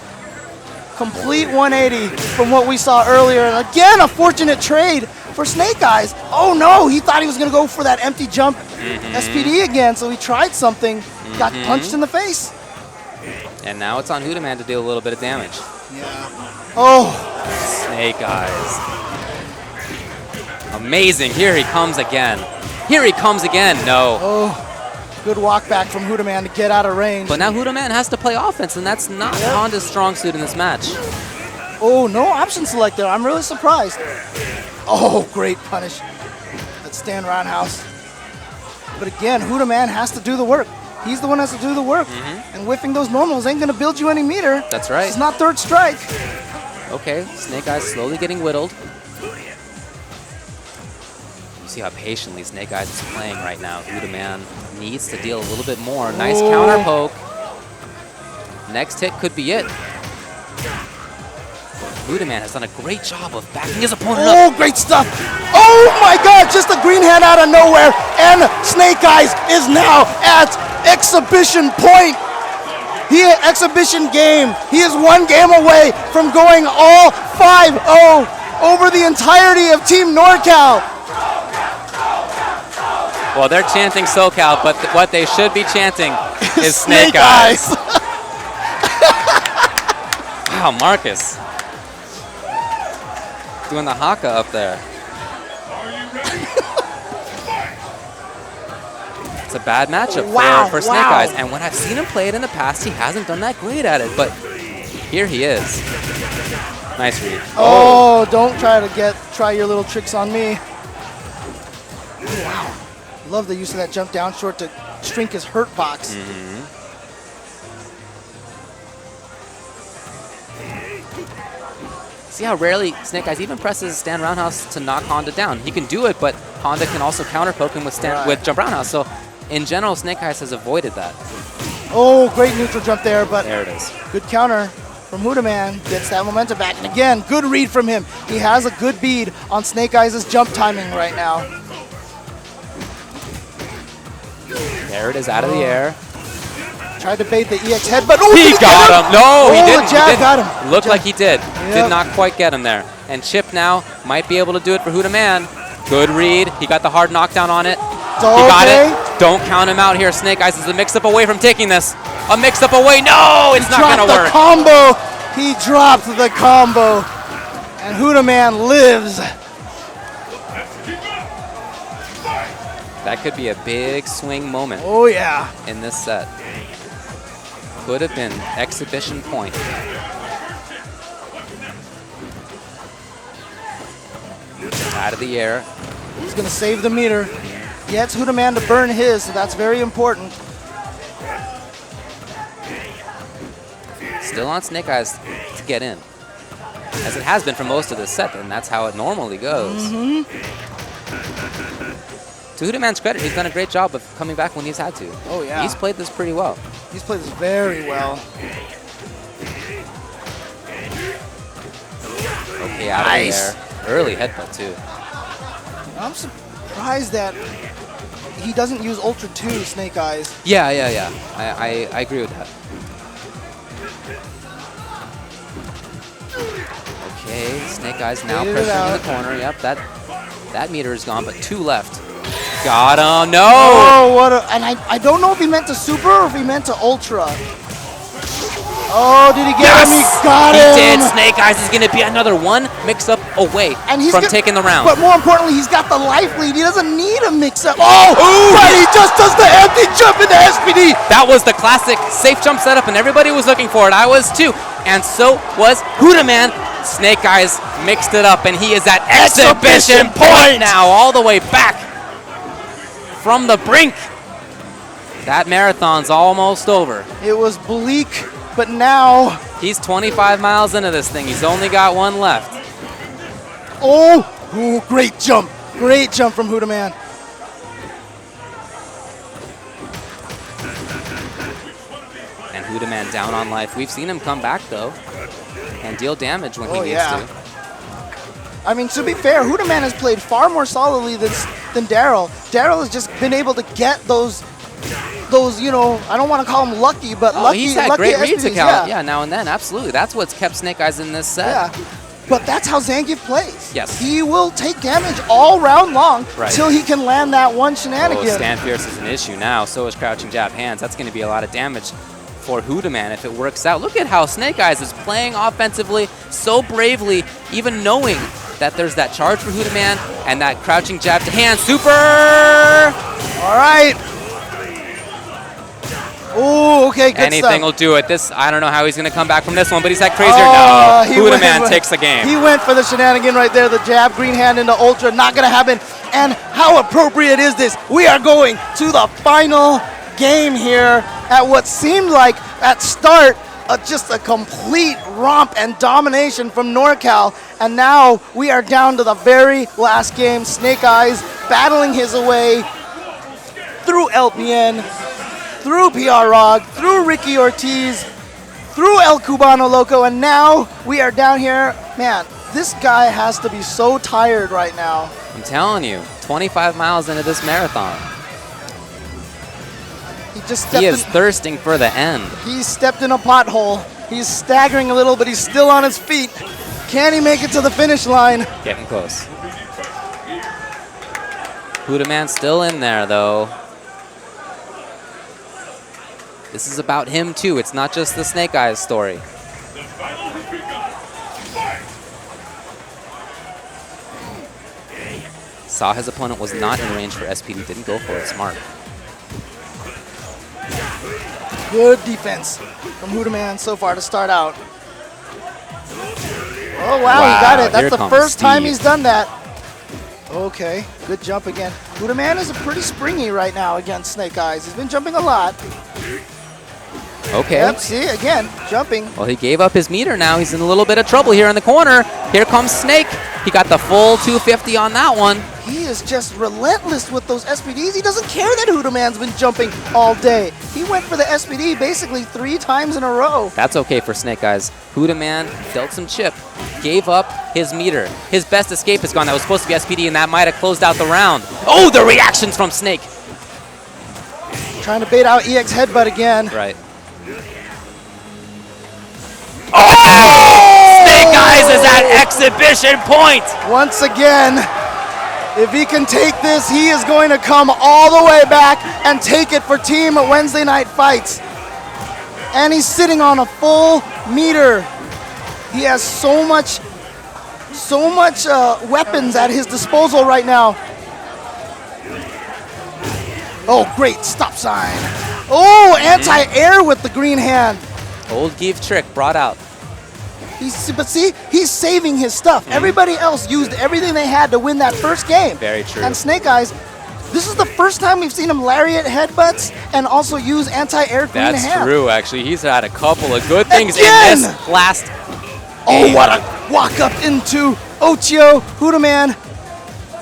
Complete 180 from what we saw earlier. And again, a fortunate trade for Snake Eyes. Oh no, he thought he was going to go for that empty jump SPD again, so he tried something, got punched in the face. And now it's on Hudaman to deal a little bit of damage. Yeah. Oh. Snake Eyes. Amazing. Here he comes again. Here he comes again. No. Oh. Good walk back from Hudaman to get out of range. But now Hudaman has to play offense, and that's not Honda's strong suit in this match. Oh, no option select there. I'm really surprised. Oh, great punish. That stand roundhouse. But again, Hudaman has to do the work. He's the one who has to do the work. And whiffing those normals ain't going to build you any meter. That's right. It's not third strike. Okay, Snake Eyes slowly getting whittled. You see how patiently Snake Eyes is playing right now. Hudaman needs to deal a little bit more. Nice counter poke. Next hit could be it. Hudaman has done a great job of backing his opponent up. Oh, great stuff. Oh my God, just a green hand out of nowhere. And Snake Eyes is now at exhibition point. Exhibition game. He is one game away from going all 5-0 over the entirety of Team Norcal. Well, they're chanting SoCal, but what they should be chanting is Snake Eyes. Wow, Marcus. Doing the haka up there. It's a bad matchup for Snake Eyes. And when I've seen him play it in the past, he hasn't done that great at it. But here he is. Nice read. Oh, don't try your little tricks on me. Wow. Love the use of that jump down short to shrink his hurt box. See how rarely Snake Eyes even presses stand roundhouse to knock Honda down. He can do it, but Honda can also counter poke him with jump roundhouse. So in general, Snake Eyes has avoided that. Oh, great neutral jump there, but there it is. Good counter from Hudaman. Gets that momentum back. And again, good read from him. He has a good bead on Snake Eyes' jump timing right now. There it is, out of the air. Tried to bait the EX head, but he got him. No, he didn't. The jab got him. Looked like he did. Did not quite get him there. And Chip now might be able to do it for Hudaman. Good read. He got the hard knockdown on it. He got it. Don't count him out here. Snake Eyes is a mix-up away from taking this. A mix-up away. No, it's not going to work. Combo. He dropped the combo. And Hudaman lives. That could be a big swing moment. Oh, yeah. In this set. Could have been exhibition point. Out of the air. He's going to save the meter. Gets Hudaman to burn his, so that's very important. Still on Snake Eyes to get in. As it has been for most of this set, and that's how it normally goes. To Hudaman's credit, he's done a great job of coming back when he's had to. Oh, yeah. He's played this pretty well. He's played this very well. Okay, out of the air. Early headbutt, too. I'm surprised that he doesn't use Ultra 2 Snake Eyes. Yeah. I agree with that. Okay, Snake Eyes now pressuring in the corner. Yep, that meter is gone, but 2 left. Got him. No! Oh, what a... And I don't know if he meant to super or if he meant to ultra. Oh, did he get him? He got him! He did. Snake Eyes is going to be another one mix-up away from taking the round. But more importantly, he's got the life lead. He doesn't need a mix-up. Oh! But he just does the empty jump into SPD! That was the classic safe jump setup, and everybody was looking for it. I was too. And so was Hudaman. Snake Eyes mixed it up, and he is at exhibition point now, all the way back from the brink. That marathon's almost over. It was bleak, but now... He's 25 miles into this thing. He's only got 1 left. Oh, great jump. Great jump from Hudaman. And Hudaman down on life. We've seen him come back, though, and deal damage when he needs to. I mean, to be fair, Hudaman has played far more solidly than Daryl. Daryl has just been able to get those those, you know, I don't want to call them lucky, but lucky. He's had lucky great reads SPDs, account. Yeah, now and then, absolutely. That's what's kept Snake Eyes in this set. Yeah. But that's how Zangief plays. Yes. He will take damage all round long till he can land that one shenanigan. Oh, Stand Fierce is an issue now. So is Crouching Jab Hands. That's going to be a lot of damage for Hudaman if it works out. Look at how Snake Eyes is playing offensively so bravely, even knowing that there's that charge for Hudaman and that Crouching Jab to Hands. Super! All right. Oh, okay, good Anything stuff. will do it. This, I don't know how he's going to come back from this one, but he's had crazier. Oh, No, Hudaman takes the game. He went for the shenanigan right there, the jab, green hand into Ultra, not gonna happen. And how appropriate is this? We are going to the final game here at what seemed like, at start, just a complete romp and domination from Norcal. And now we are down to the very last game. Snake Eyes battling his way through LPN, through PROG, through Ricky Ortiz, through El Cubano Loco, and now we are down here. Man, this guy has to be so tired right now. I'm telling you, 25 miles into this marathon. He just stepped He is in, thirsting for the end. he stepped in a pothole. He's staggering a little, but he's still on his feet. Can he make it to the finish line? Getting close. Hudaman still in there, though. This is about him, too. It's not just the Snake Eyes story. The battle has begun. Fight! Saw his opponent was not in range for SPD. Didn't go for it. Smart. Good defense from Hudaman so far to start out. Oh, wow, he got it. That's Here the comes first time Steve. he's done that. Okay, good jump again. Hudaman is pretty springy right now against Snake Eyes. He's been jumping a lot. Okay. Yep, see, again, jumping. Well, he gave up his meter now. He's in a little bit of trouble here in the corner. Here comes Snake. He got the full 250 on that one. He is just relentless with those SPDs. He doesn't care that Hudaman's been jumping all day. He went for the SPD basically 3 times in a row. That's okay for Snake Eyes. Hudaman dealt some chip, gave up his meter. His best escape is gone. That was supposed to be SPD, and that might have closed out the round. Oh, the reactions from Snake. Trying to bait out EX headbutt again. Right. Oh! Snake Eyes is at exhibition point. Once again, if he can take this, he is going to come all the way back and take it for Team Wednesday Night Fights. And he's sitting on a full meter. He has so much weapons at his disposal right now. Oh, great stop sign. Oh, anti-air with the green hand. Old Give trick brought out. But see, he's saving his stuff. Everybody else used everything they had to win that first game. Very true. And Snake Eyes, this is the first time we've seen him lariat headbutts and also use anti-air green hand. That's true, actually. He's had a couple of good things Again! in this last Oh, what a walk up into Ochio, Hudaman.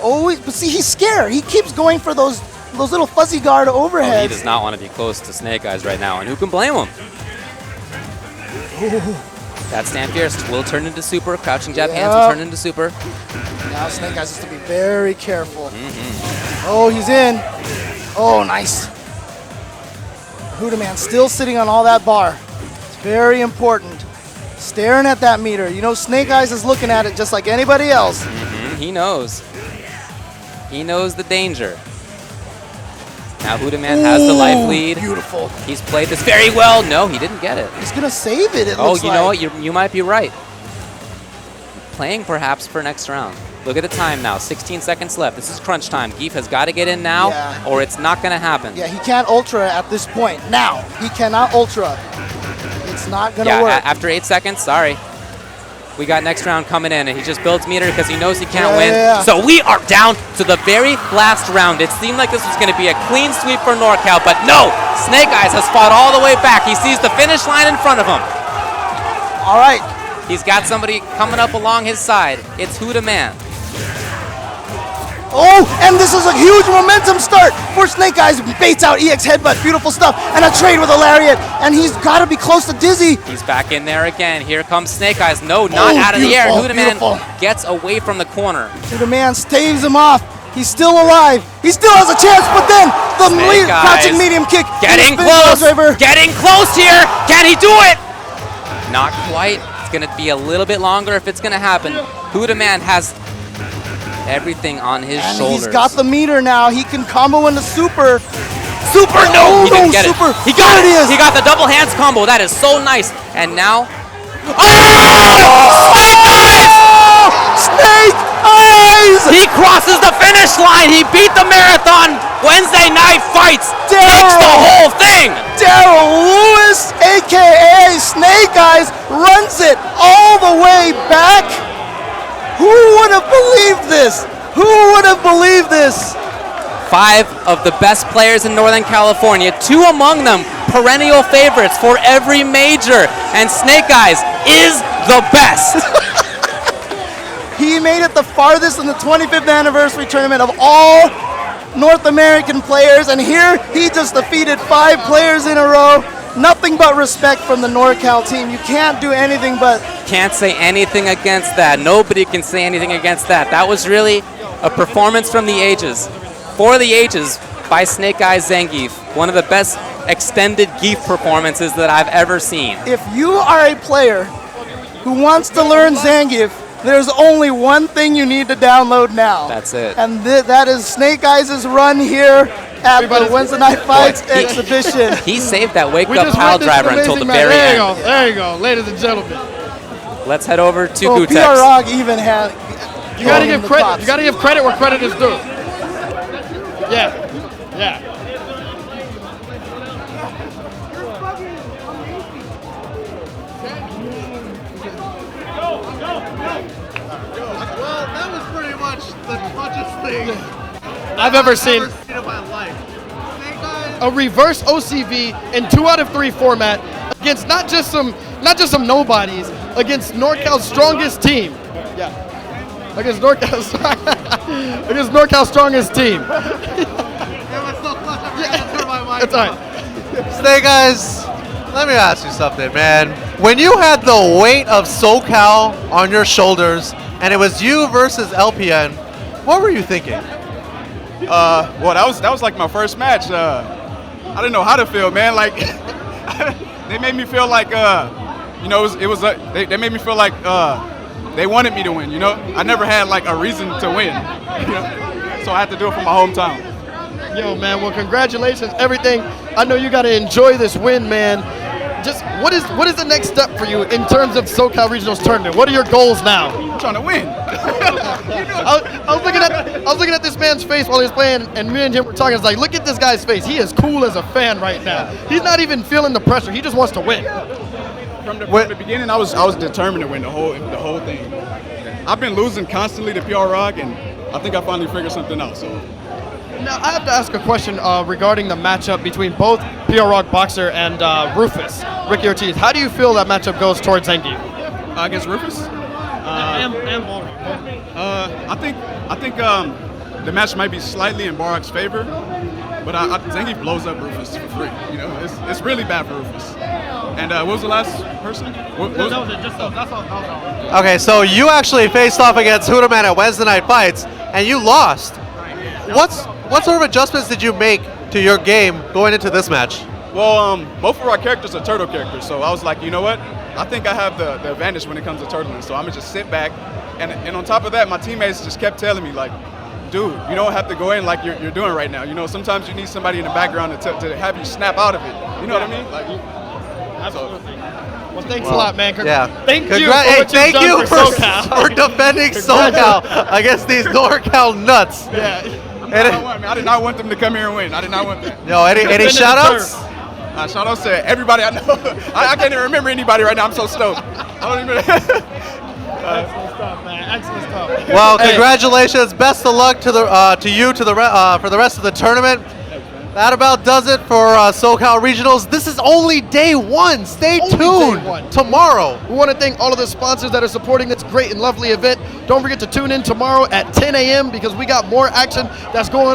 Oh, but see, he's scared. He keeps going for those little fuzzy guard overheads. Oh, he does not want to be close to Snake Eyes right now, and who can blame him? That Stand Fierce will turn into super. Crouching Jab Hands will turn into super. Now Snake Eyes has to be very careful. Oh, he's in. Oh, nice. Hudaman still sitting on all that bar. It's very important. Staring at that meter. You know, Snake Eyes is looking at it just like anybody else. He knows. He knows the danger. Now Hudaman has the life lead. Beautiful. He's played this very well. No, he didn't get it. He's going to save it, Oh, looks you know like. what? You might be right. Playing perhaps for next round. Look at the time now. 16 seconds left. This is crunch time. Geef has got to get in now, Yeah. or it's not going to happen. Yeah, he can't ultra at this point. Now, he cannot ultra. It's not going to Yeah, work. after 8 seconds, sorry. We got next round coming in, and he just builds meter because he knows he can't win. Yeah. So we are down to the very last round. It seemed like this was going to be a clean sweep for Norcal, but no! Snake Eyes has fought all the way back. He sees the finish line in front of him. All right. He's got somebody coming up along his side. It's Hudaman. Oh, and this is a huge momentum start for Snake Eyes. Baits out EX headbutt, beautiful stuff, and a trade with a lariat, and he's got to be close to Dizzy. He's back in there again. Here comes Snake Eyes. No, not out of the air. beautiful, Hudaman beautiful. gets away from the corner. Hudaman staves him off. He's still alive. He still has a chance, but then the Snake crouching Eyes. medium kick. Getting Big close. driver. Getting close here. Can he do it? Not quite. It's going to be a little bit longer if it's going to happen. Huda Man has everything on his And shoulders. he's got the meter now. He can combo into super. Super, no! He didn't get super. it. He got There it. it is. He got the double hands combo. That is so nice. And now, Snake Eyes! he crosses the finish line. He beat the marathon. Wednesday night fights. Damn. Takes the whole thing. Daryl Lewis, aka Snake Eyes, runs it all the way back. Who would have believed this? Who would have believed this? 5 of the best players in Northern California, 2 among them perennial favorites for every major, and Snake Eyes is the best. He made it the farthest in the 25th anniversary tournament of all North American players, and here he just defeated 5 players in a row. Nothing but respect from the Norcal team. You can't do anything but... Can't say anything against that. Nobody can say anything against that. That was really a performance from the ages. For the ages by Snake Eyes Zangief. One of the best extended Geef performances that I've ever seen. If you are a player who wants to learn Zangief, there's only one thing you need to download now. That's it. And that is Snake Eyes' run here at the Wednesday Night Fights exhibition. He saved that wake We up just pile witnessed driver an until the amazing very match. end. There you go, ladies and gentlemen. Let's head over to Oh, Gutex. PROG even had... You gotta give credit. You gotta give credit where credit is due. Yeah. Well, that was pretty much the toughest thing I've ever seen. in my life. Snake Eyes. A reverse OCV in 2 out of 3 format against not just some nobodies, against Norcal's strongest team. Yeah. Against Norcal's against Norcal's strongest team. It was so close, I forgot to turn my mic That's all on. right. Snake Eyes, let me ask you something, man. When you had the weight of SoCal on your shoulders and it was you versus LPN, what were you thinking? Well, that was like my first match. I didn't know how to feel, man. Like they made me feel like they made me feel like they wanted me to win. You know, I never had like a reason to win. You know? So I had to do it for my hometown. Yo, man. Well, congratulations, everything. I know you got to enjoy this win, man. Just what is the next step for you in terms of SoCal Regionals tournament? What are your goals now? I'm trying to win. I was looking at this man's face while he was playing, and me and him were talking. I was like, look at this guy's face. He is cool as a fan right now. He's not even feeling the pressure. He just wants to win. From the beginning, I was determined to win the whole thing. I've been losing constantly to PROG, and I think I finally figured something out. So. Now, I have to ask a question regarding the matchup between both PROG Boxer and Rufus, Ricky Ortiz. How do you feel that matchup goes towards Zangief? Against Rufus? And Balrog. I think the match might be slightly in Balrog's favor, but Zangief blows up Rufus for free. You know, it's really bad for Rufus. And what was the last person? That's all. Okay, so you actually faced off against Hudaman at Wednesday Night Fights, and you lost. What sort of adjustments did you make to your game going into this match? Well, both of our characters are turtle characters, so I was like, you know what? I think I have the advantage when it comes to turtling, so I'm gonna just sit back. And on top of that, my teammates just kept telling me, like, dude, you don't have to go in like you're doing right now. You know, sometimes you need somebody in the background to have you snap out of it. You know what I mean? Like, Absolutely. Well, thanks a lot, man. Yeah. Thank you for what thank you've you done for SoCal. for defending SoCal against these Norcal nuts. Yeah. I did not want them to come here and win. I did not want that. Yo, any shout outs? Shout outs to everybody I know. I can't even remember anybody right now. I'm so stoked. I don't even. Excellent stuff, man. Excellent stuff. Well, Hey. congratulations. Best of luck to the for the rest of the tournament. That about does it for SoCal Regionals. This is only day 1. Stay Only tuned day 1. tomorrow. We want to thank all of the sponsors that are supporting this great and lovely event. Don't forget to tune in tomorrow at 10 a.m. because we got more action that's going on.